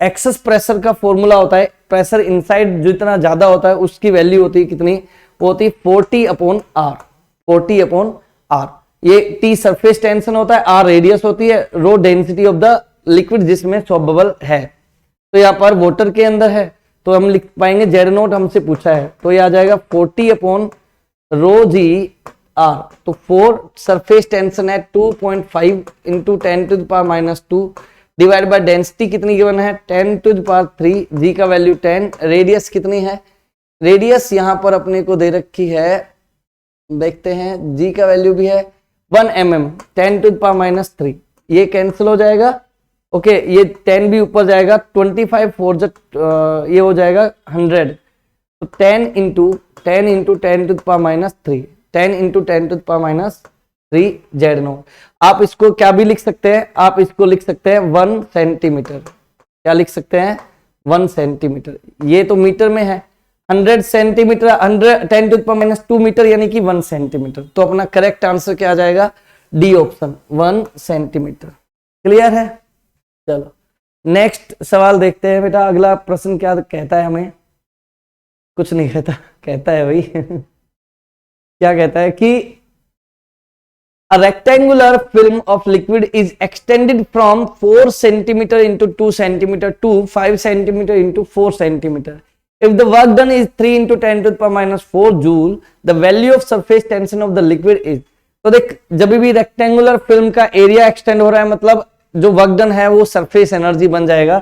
एक्सेस प्रेशर का फॉर्मूला होता है, प्रेशर इनसाइड जितना ज्यादा होता है उसकी वैल्यू होती है कितनी, होती 40 अपॉन आर। ये टी सरफेस टेंशन होता है, आर रेडियस होती है, रो डेंसिटी ऑफ द लिक्विड जिसमें सोप बबल है। तो यहाँ पर वाटर के अंदर है तो हम लिख पाएंगे जेड नोट हमसे पूछा है तो ये आ जाएगा 40 अपॉन रो जी आर। तो 4 सरफेस टेंशन है 2.5 into 10 to the power minus 2 divide by density कितनी गिवन है 10 टू द पावर 3, जी का वैल्यू 10, रेडियस कितनी है, रेडियस यहां पर अपने को दे रखी है, देखते हैं जी का वैल्यू भी है 1 mm 10 to the power minus 3, ये कैंसिल हो जाएगा। ओके, ये 10 भी ऊपर जाएगा, 25 4 ये हो जाएगा 100। तो 10 into 10 to the power minus 3, 10 into 10 to the power minus 3 Z naught. आप इसको क्या भी लिख सकते हैं, आप इसको लिख सकते हैं 1 सेंटीमीटर। क्या लिख सकते हैं 1 सेंटीमीटर, ये तो मीटर में है, 100 centimetre 10 to the power minus 2 metre यानी कि 1 सेंटीमीटर। तो अपना करेक्ट आंसर क्या आ जाएगा, डी ऑप्शन 1 सेंटीमीटर। क्लियर है। चलो नेक्स्ट सवाल देखते हैं बेटा। अगला प्रश्न क्या कहता है, हमें कुछ नहीं कहता है भाई क्या कहता है कि a rectangular film of liquid is extended from 4 cm into 2 cm to 5 cm into 4 cm. If the work done is 3 into 10 to the power minus 4 joule, the value of surface tension of the liquid is। तो देख, जब भी rectangular film का area extend हो रहा है मतलब जो वर्क डन है वो सरफेस एनर्जी बन जाएगा।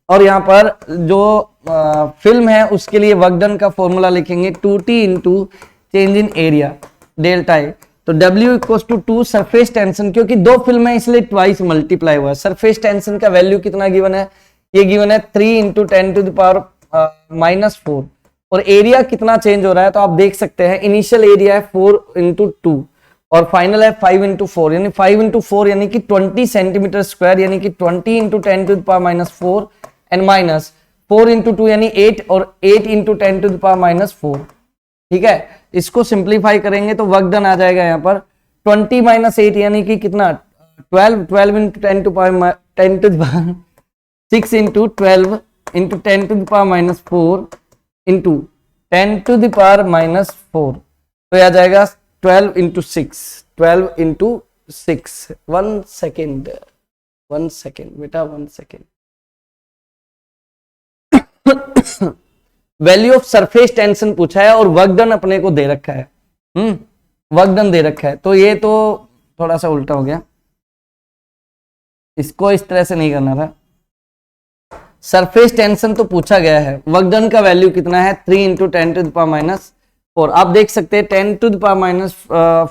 और यहाँ पर जो फिल्म है उसके लिए वर्क डन का फॉर्मूला लिखेंगे 2t into change in area delta A. तो W equals to 2 surface tension, क्योंकि दो फिल्म है इसलिए ट्वाइस मल्टीप्लाई हुआ है। सरफेस टेंशन का वैल्यू कितना गिवन है, ये गिवन है 3 into 10 to the power minus 4। और एरिया कितना चेंज हो रहा है तो आप देख सकते हैं, इनिशियल एरिया है 4 इंटू 2 और फाइनल है 5 इंटू 4, यानी 5 इंटू 4 यानी कि 20 सेंटीमीटर स्क्वायर, यानी कि 20 into 10 to the power minus 4 and minus 4 into 2 यानी 8 और 8 into 10 to the power minus 4। ठीक है, इसको सिंप्लीफाई करेंगे तो वर्क डन आ जाएगा यहाँ पर 20 माइनस 8 यानी कि कितना 12 into 10 to power 10 to the power 6 into 12 into 10 to the power minus 4 into 10 to the power minus 4। तो यह आ जाएगा 12 इंटू 6, 12 इंटू 6। 1 सेकेंड बेटा 1 second. Value of surface tension पूछा है और वर्क डन अपने को दे रखा है, वर्क डन दे रखा है। तो ये तो थोड़ा सा उल्टा हो गया, इसको इस तरह से नहीं करना था। सरफेस टेंशन तो पूछा गया है, वर्क डन का वैल्यू कितना है 3 into 10 to the power minus 4। आप देख सकते हैं 10 to the power minus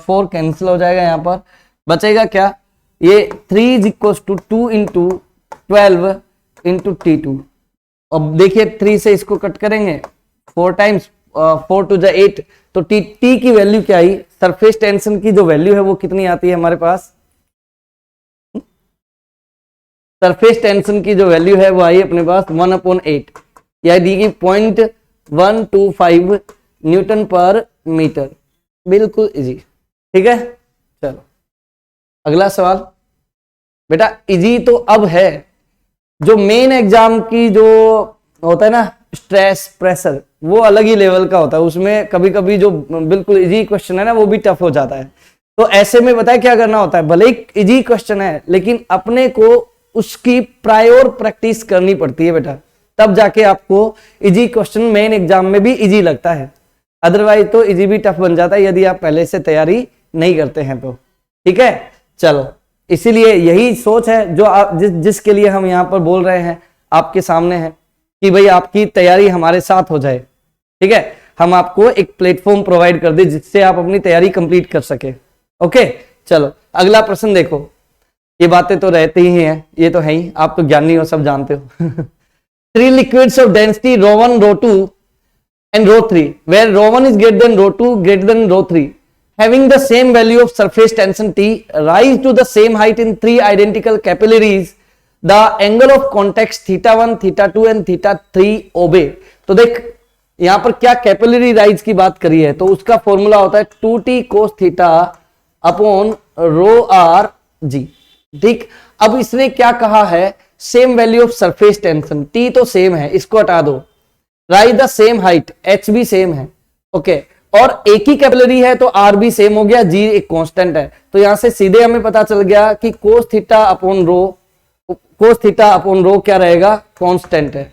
4 cancel हो जाएगा, यहाँ पर बचेगा क्या, ये 3 is equal to 2 into 12 into T2। अब देखिए 3 से इसको कट करेंगे 4 टाइम्स 4 टू द 8, तो टी की वैल्यू क्या आई, सरफेस टेंशन की जो वैल्यू है वो कितनी आती है हमारे पास, सरफेस टेंशन की जो वैल्यू है वो आई अपने पास 1/8 यानी कि 0.125 न्यूटन पर मीटर। बिल्कुल इजी। ठीक है, चलो अगला सवाल बेटा। इजी तो अब है, जो मेन एग्जाम की जो होता है ना स्ट्रेस प्रेशर वो अलग ही लेवल का होता है, उसमें कभी कभी जो बिल्कुल इजी क्वेश्चन है ना वो भी टफ हो जाता है। तो ऐसे में बताए क्या करना होता है, भले ही इजी क्वेश्चन है लेकिन अपने को उसकी प्रायोर प्रैक्टिस करनी पड़ती है बेटा, तब जाके आपको इजी क्वेश्चन मेन एग्जाम में भी इजी लगता है। अदरवाइज तो इजी भी टफ बन जाता है यदि आप पहले से तैयारी नहीं करते हैं तो। ठीक है, चलो, इसीलिए यही सोच है जो आप जिसके लिए हम यहाँ पर बोल रहे हैं, आपके सामने है कि भाई आपकी तैयारी हमारे साथ हो जाए। ठीक है, हम आपको एक प्लेटफॉर्म प्रोवाइड कर दे जिससे आप अपनी तैयारी कंप्लीट कर सके। ओके, चलो अगला प्रश्न देखो। ये बातें तो रहती ही हैं, ये तो है ही, आप तो ज्ञानी हो, सब जानते हो। 3 liquids of density ρ1, ρ2 and ρ3 where ρ1 is greater than ρ2 greater than ρ3 having the same value of surface tension T rise to the same height in 3 identical capillaries, the angle of contact θ1, θ2 and θ3 obey। तो देख यहां पर क्या capillary rise की बात करी है, तो उसका फॉर्मूला होता है 2t cos theta upon rho are G. ठीक, अब इसने क्या कहा है, same value of surface tension, T तो सेम है, इसको हटा दो, rise the same height, H भी सेम है। ओके, और एक ही कैपिलरी है तो आर भी सेम हो गया, जी एक कांस्टेंट है, तो यहां से सीधे हमें पता चल गया कि कोस थीटा अपॉन रो क्या रहेगा, कांस्टेंट है।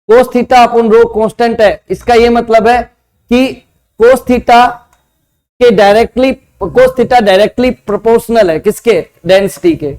Cos theta upon rho constant है, इसका ये मतलब है कि कोस थीटा डायरेक्टली प्रोपोर्शनल है किसके, डेंसिटी के।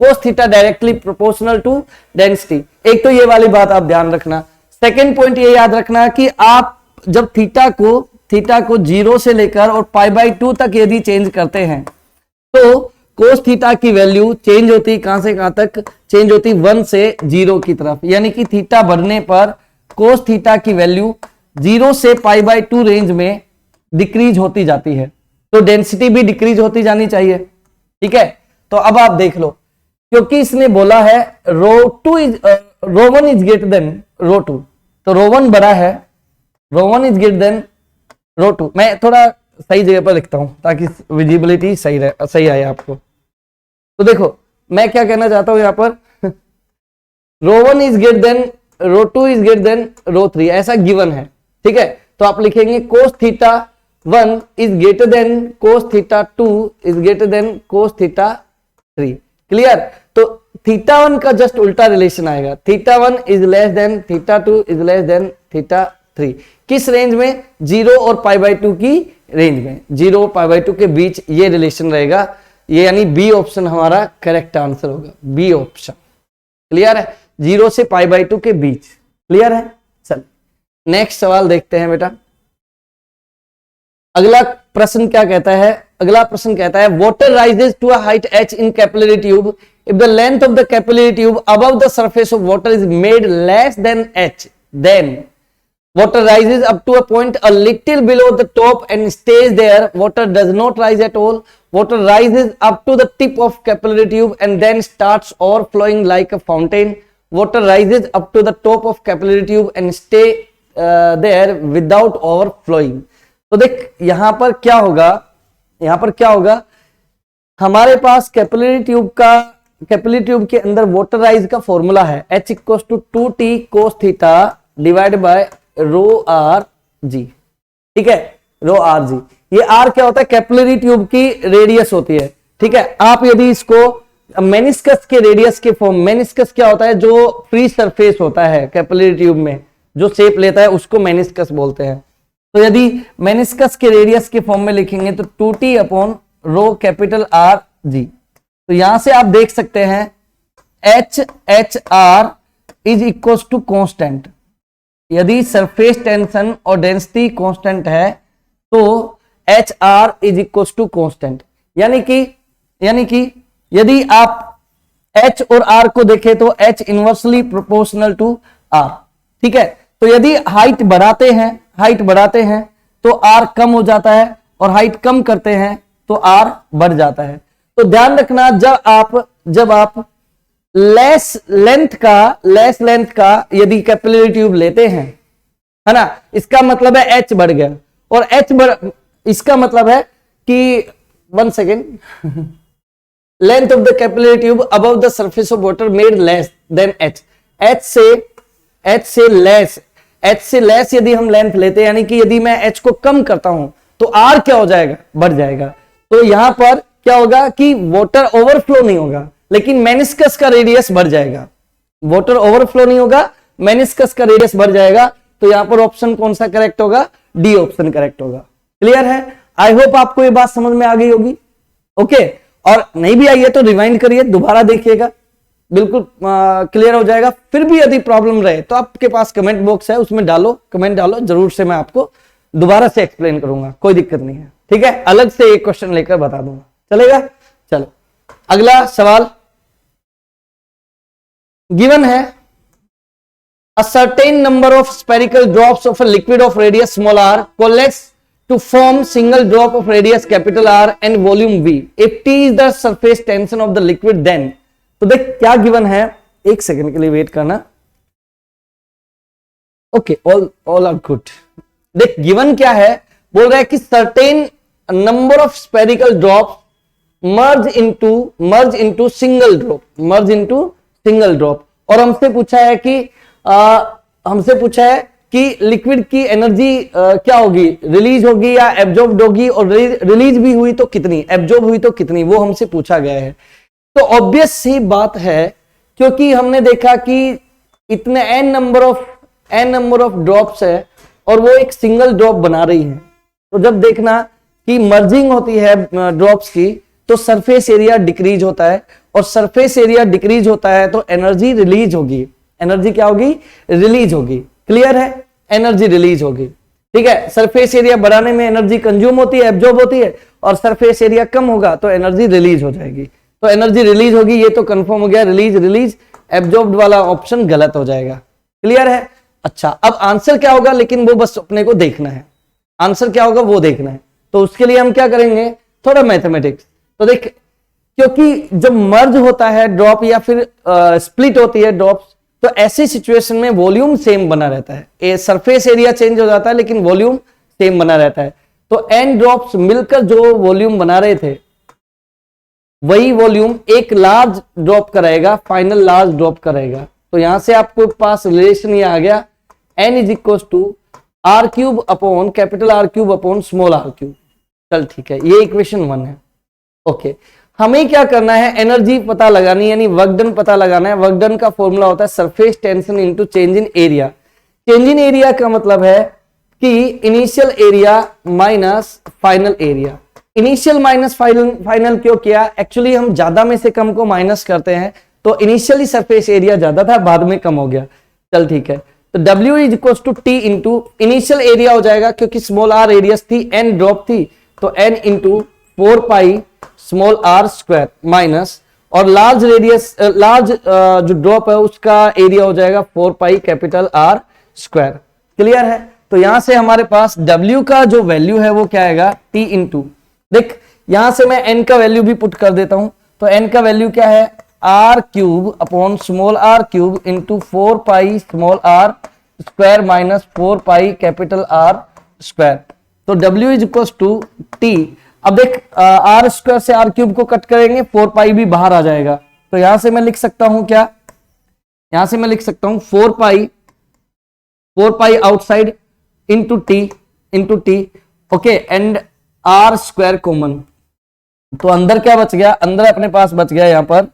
Cos theta directly proportional to density. एक तो ये वाली बात आप ध्यान रखना। सेकेंड पॉइंट ये याद रखना कि आप जब थीटा को 0 से लेकर और π/2 तक यदि चेंज करते हैं तो कोस थीटा की वैल्यू चेंज होती कहां से कहां तक, चेंज होती 1 से 0 की तरफ, यानी कि थीटा बढ़ने पर कोस थीटा की वैल्यू 0 से π/2 रेंज में डिक्रीज होती जाती है, तो डेंसिटी भी डिक्रीज होती जानी चाहिए। ठीक है, तो अब आप देख लो, क्योंकि इसने बोला है ρ1 इज ग्रेटर देन ρ2, तो ρ1 बड़ा है, ρ1 इज ग्रेटर देन ρ2। मैं थोड़ा सही जगह पर लिखता हूं ताकि विजिबिलिटी सही आए आपको। तो देखो मैं क्या कहना चाहता हूं यहां पर, ρ1 is greater than ρ2 is greater than ρ3, ऐसा गिवन है। ठीक है, तो आप लिखेंगे cos theta 1 is greater than cos theta 2 is greater than cos theta 3। Clear, तो थीटा 1 का जस्ट उल्टा रिलेशन आएगा, theta 1 is less than theta 2 is less than theta 3। किस रेंज में, 0 और π/2 की रेंज में, 0 और π/2 के बीच ये रिलेशन रहेगा, ये यानी बी ऑप्शन हमारा करेक्ट आंसर होगा, बी ऑप्शन। क्लियर है, 0 से π/2 के बीच। क्लियर है, चल नेक्स्ट सवाल देखते हैं बेटा। अगला प्रश्न क्या कहता है, अगला प्रश्न कहता है water rises to a height h in capillary tube if the length of the capillary tube above the surface of water is made less than h, then water rises up to a point a little below the top and stays there. Water does not rise at all. Water rises up to the tip of capillary tube and then starts overflowing like a fountain. Water rises up to the top of capillary tube and stay there without overflowing. तो देख यहां पर क्या होगा, हमारे पास capillary tube के अंदर water rise का फॉर्मूला है h = 2t cos theta divide by rho are G. ठीक है, रो आर जी, ये आर क्या होता है, कैपिलरी ट्यूब की रेडियस होती है। ठीक है, आप यदि इसको मेनिस्कस के रेडियस के फॉर्म, मेनिस्कस क्या होता है, जो फ्री सरफेस होता है कैपिलरी ट्यूब में जो शेप लेता है उसको मेनिस्कस बोलते हैं। तो यदि मेनिस्कस के रेडियस के फॉर्म में लिखेंगे तो 2t upon rho capital R G. तो यहां से आप देख सकते हैं H are is equal to constant. यदि सरफेस टेंशन और डेंसिटी कांस्टेंट है तो H are is equal to constant, यानी कि यदि आप एच और आर को देखें तो H inversely proportional to R. ठीक है, तो यदि हाइट बढ़ाते हैं तो आर कम हो जाता है और हाइट कम करते हैं तो आर बढ़ जाता है। तो ध्यान रखना, जब आप लेस लेंथ का यदि कैपिलरी ट्यूब लेते हैं, है ना, इसका मतलब है एच बढ़ गया, और इसका मतलब है कि 1 second length of the capillary tube above the surface of water made less then H. H से लेस यदि हम लेंथ लेते हैं, यानी कि यदि मैं एच को कम करता हूं तो आर क्या हो जाएगा, बढ़ जाएगा। तो यहां पर क्या होगा कि वाटर ओवरफ्लो नहीं होगा, लेकिन मेनिस्कस का रेडियस बढ़ जाएगा। वाटर ओवरफ्लो नहीं होगा, मेनिस्कस का रेडियस बढ़ जाएगा। तो यहां पर ऑप्शन कौन सा करेक्ट होगा, डी ऑप्शन करेक्ट होगा। क्लियर है? आई होप आपको ये बात समझ में आ गई होगी। ओके, और नहीं भी आई है तो रिवाइंड करिए, दोबारा देखिएगा, बिल्कुल क्लियर हो जाएगा। फिर भी यदि प्रॉब्लम रहे तो आपके पास कमेंट बॉक्स है, उसमें डालो, कमेंट डालो, जरूर से मैं आपको दोबारा से एक्सप्लेन करूंगा, कोई दिक्कत नहीं है। ठीक है, अलग से एक क्वेश्चन लेकर बता दूंगा, चलेगा? चलो अगला सवाल गिवन है, a certain number of spherical drops of a liquid of radius small r coalesce to form single drop of radius capital R and volume V if T is the surface tension of the liquid then। तो देख क्या given है, एक second के लिए wait करना। Okay, all are good. देख given क्या है, बोल रहा है कि certain number of spherical drop merge into single drop, और हमसे पूछा है कि लिक्विड की एनर्जी क्या होगी, रिलीज होगी या एब्जॉर्ब होगी, और रिलीज भी हुई तो कितनी, एब्जॉर्ब हुई तो कितनी, वो हमसे पूछा गया है। तो ऑब्वियस सी बात है, क्योंकि हमने देखा कि इतने n नंबर ऑफ ड्रॉप्स है और वो एक सिंगल ड्रॉप बना रही है, तो जब देखना कि मर्जिंग होती है ड्रॉप्स की तो सरफेस एरिया डिक्रीज होता है, और सरफेस एरिया डिक्रीज होता है तो एनर्जी रिलीज होगी। एनर्जी क्या होगी? रिलीज होगी। क्लियर है? एनर्जी रिलीज होगी। ठीक है, सरफेस एरिया बढ़ाने में एनर्जी कंज्यूम होती है, एब्जॉर्ब होती है, और सरफेस एरिया कम होगा तो एनर्जी रिलीज हो जाएगी। तो एनर्जी रिलीज होगी, ये तो कंफर्म हो गया, रिलीज एब्जॉर्ब वाला ऑप्शन गलत हो जाएगा। क्लियर है? अच्छा, अब आंसर क्या होगा, लेकिन वो बस अपने को देखना है, आंसर क्या होगा वो देखना है। तो उसके लिए हम क्या करेंगे, थोड़ा मैथमेटिक्स। तो देख, क्योंकि जब मर्ज होता है ड्रॉप या फिर स्प्लिट होती है ड्रॉप्स, तो ऐसी सिचुएशन में वॉल्यूम सेम बना रहता है, सरफेस एरिया चेंज हो जाता है लेकिन वॉल्यूम सेम बना रहता है। तो एन ड्रॉप्स मिलकर जो वॉल्यूम बना रहे थे, वही वॉल्यूम एक लार्ज ड्रॉप कराएगा, फाइनल लार्ज ड्रॉप कराएगा। तो यहां से आपको पास रिलेशन ये आ गया, n is equal to R cube upon capital R cube upon small R cube. चल ठीक है, ये इक्वेशन 1 है। ओके, हमें क्या करना है, एनर्जी पता लगानी, यानी वर्क डन पता लगाना है। वर्क डन का फॉर्मूला होता है surface tension into change in area. Change in area का मतलब है कि initial area minus final area. Initial minus final क्यों किया, एक्चुअली हम ज्यादा में से कम को माइनस करते हैं, तो इनिशियली सरफेस एरिया ज्यादा था, बाद में कम हो गया। चल ठीक है, तो W is equal to T into initial area हो जाएगा, क्योंकि स्मॉल आर रेडियस थी, n ड्रॉप थी, तो n into 4 pi small R square minus, और लार्ज रेडियस जो ड्रॉप है उसका एरिया हो जाएगा 4 pi capital R square. Clear है? तो यहां से हमारे पास W का जो वैल्यू है वो क्या आएगा, T इंटू, देख यहां से मैं n का वैल्यू भी पुट कर देता हूं, तो n का वैल्यू क्या है, R cube upon small R cube into 4 pi small R square minus 4 pi capital R square. तो W is equal to T. अब देख, आर स्क्वायर से आर क्यूब को कट करेंगे, 4 पाई भी बाहर आ जाएगा, तो यहां से मैं लिख सकता हूं क्या, यहां से मैं लिख सकता हूं 4 pi outside into t. Okay, and r square common, तो अंदर क्या बच गया, अंदर अपने पास बच गया यहां पर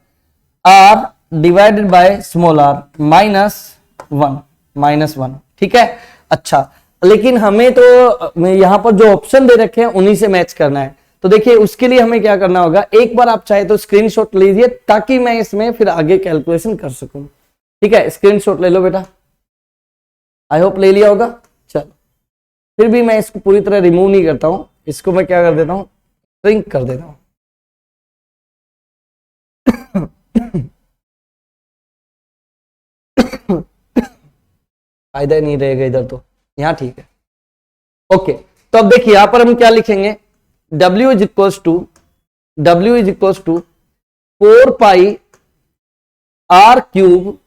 R divided by small R minus one. ठीक है? अच्छा, लेकिन हमें तो यहां पर जो ऑप्शन दे रखे हैं उन्हीं से मैच करना है। तो देखिए, उसके लिए हमें क्या करना होगा, एक बार आप चाहे तो स्क्रीनशॉट लीजिए, ताकि मैं इसमें फिर आगे कैलकुलेशन कर सकूं। ठीक है, स्क्रीनशॉट ले लो बेटा, आई होप ले लिया होगा। चलो, फिर भी मैं इसको पूरी तरह रिमूव नहीं करता हूं, इसको मैं क्या कर देता हूं, श्रिंक कर देता हूं। फायदा नहीं रहेगा इधर, तो यहां ठीक है। ओके, तो अब देखिए यहां पर हम क्या लिखेंगे, W is equal to 4 pi R cube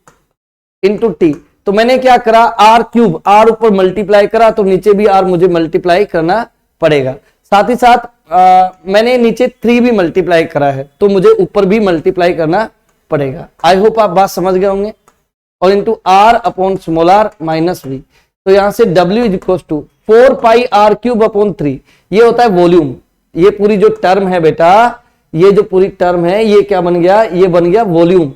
into T. तो मैंने क्या करा, आर क्यूब, आर ऊपर मल्टीप्लाई करा, तो नीचे भी आर मुझे मल्टीप्लाई करना पड़ेगा। साथ ही साथ मैंने नीचे 3 भी मल्टीप्लाई करा है, तो मुझे ऊपर भी मल्टीप्लाई करना पड़ेगा। आई होप आप बात समझ गए होंगे। और into R upon small R minus V, तो यहां से W is equal to 4 pi R cube upon 3, ये होता है वॉल्यूम। ये पूरी जो टर्म है बेटा, ये जो पूरी टर्म है, ये क्या बन गया, ये बन गया वॉल्यूम।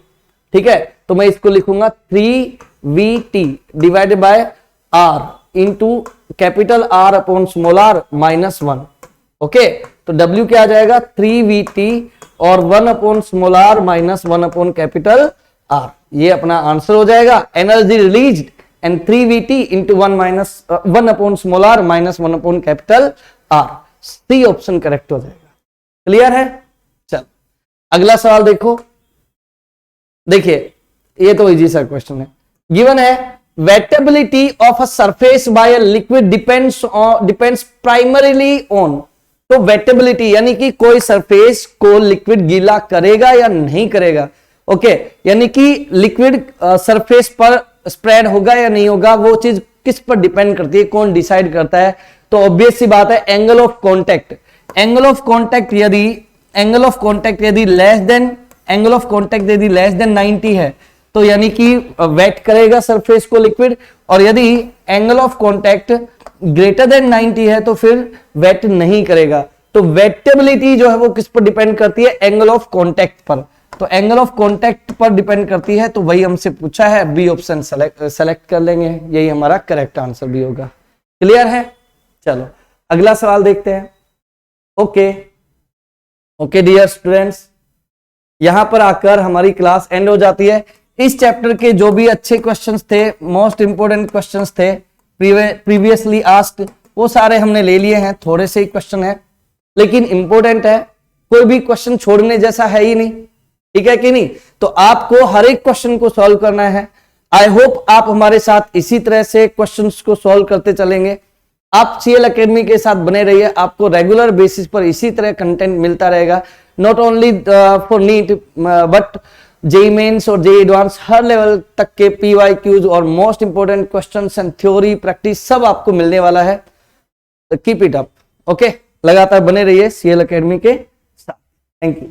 ठीक है, तो मैं इसको लिखूंगा 3VT divided by R into capital R upon small r -1। Okay, तो W क्या आ जाएगा 3VT और 1 upon small r -1 upon capital R। ये अपना आंसर हो जाएगा। Energy released and 3VT into 1 upon small r -1 upon capital R। C option correct हो जाएगा। क्लियर है? चल अगला सवाल देखो। देखिए ये तो इजी सा क्वेश्चन है। गिवन है wettability of a surface by a liquid depends primarily on. तो वेटेबिलिटी यानी कि कोई सरफेस को लिक्विड गीला करेगा या नहीं करेगा। ओके, यानी कि लिक्विड सरफेस पर स्प्रेड होगा या नहीं होगा, वो चीज किस पर डिपेंड करती है, कौन डिसाइड करता है? तो ऑब्वियस सी बात है angle of contact. Angle of contact यदि लेस देन 90 है तो यानी कि वेट करेगा सरफेस को लिक्विड, और यदि angle of contact greater than 90 है तो फिर वेट नहीं करेगा। तो वेटेबिलिटी जो है वो किस पर डिपेंड करती है? एंगल ऑफ कांटेक्ट पर। तो एंगल ऑफ कांटेक्ट पर डिपेंड करती है, तो वही हमसे पूछा है, बी ऑप्शन सेलेक्ट कर लेंगे, यही हमारा करेक्ट आंसर भी होगा। क्लियर है? चलो अगला सवाल देखते हैं। ओके डियर स्टूडेंट्स, यहां पर आकर हमारी क्लास एंड हो जाती है। इस चैप्टर के जो भी अच्छे क्वेश्चंस थे, मोस्ट इंपोर्टेंट क्वेश्चंस थे प्रीवियसली आस्क्ड, वो सारे हमने ले लिए हैं। थोड़े से ही क्वेश्चन है लेकिन इंपॉर्टेंट है, कोई भी क्वेश्चन छोड़ने जैसा है ही नहीं, ठीक है कि नहीं? तो आपको हर एक क्वेश्चन को सॉल्व करना है। आई होप आप हमारे साथ इसी तरह से क्वेश्चंस को सॉल्व करते चलेंगे। आप सीएल एकेडमी के साथ बने रहिए, आपको रेगुलर बेसिस पर इसी तरह कंटेंट मिलता रहेगा, not only for NEET but JEE Mains और जेईई एडवांस, हर लेवल तक के पीवाईक्यूज और most important questions and theory practice सब आपको मिलने वाला है। Keep it up. ओके, लगातार बने रहिए सीएल एकेडमी के साथ। Thank you.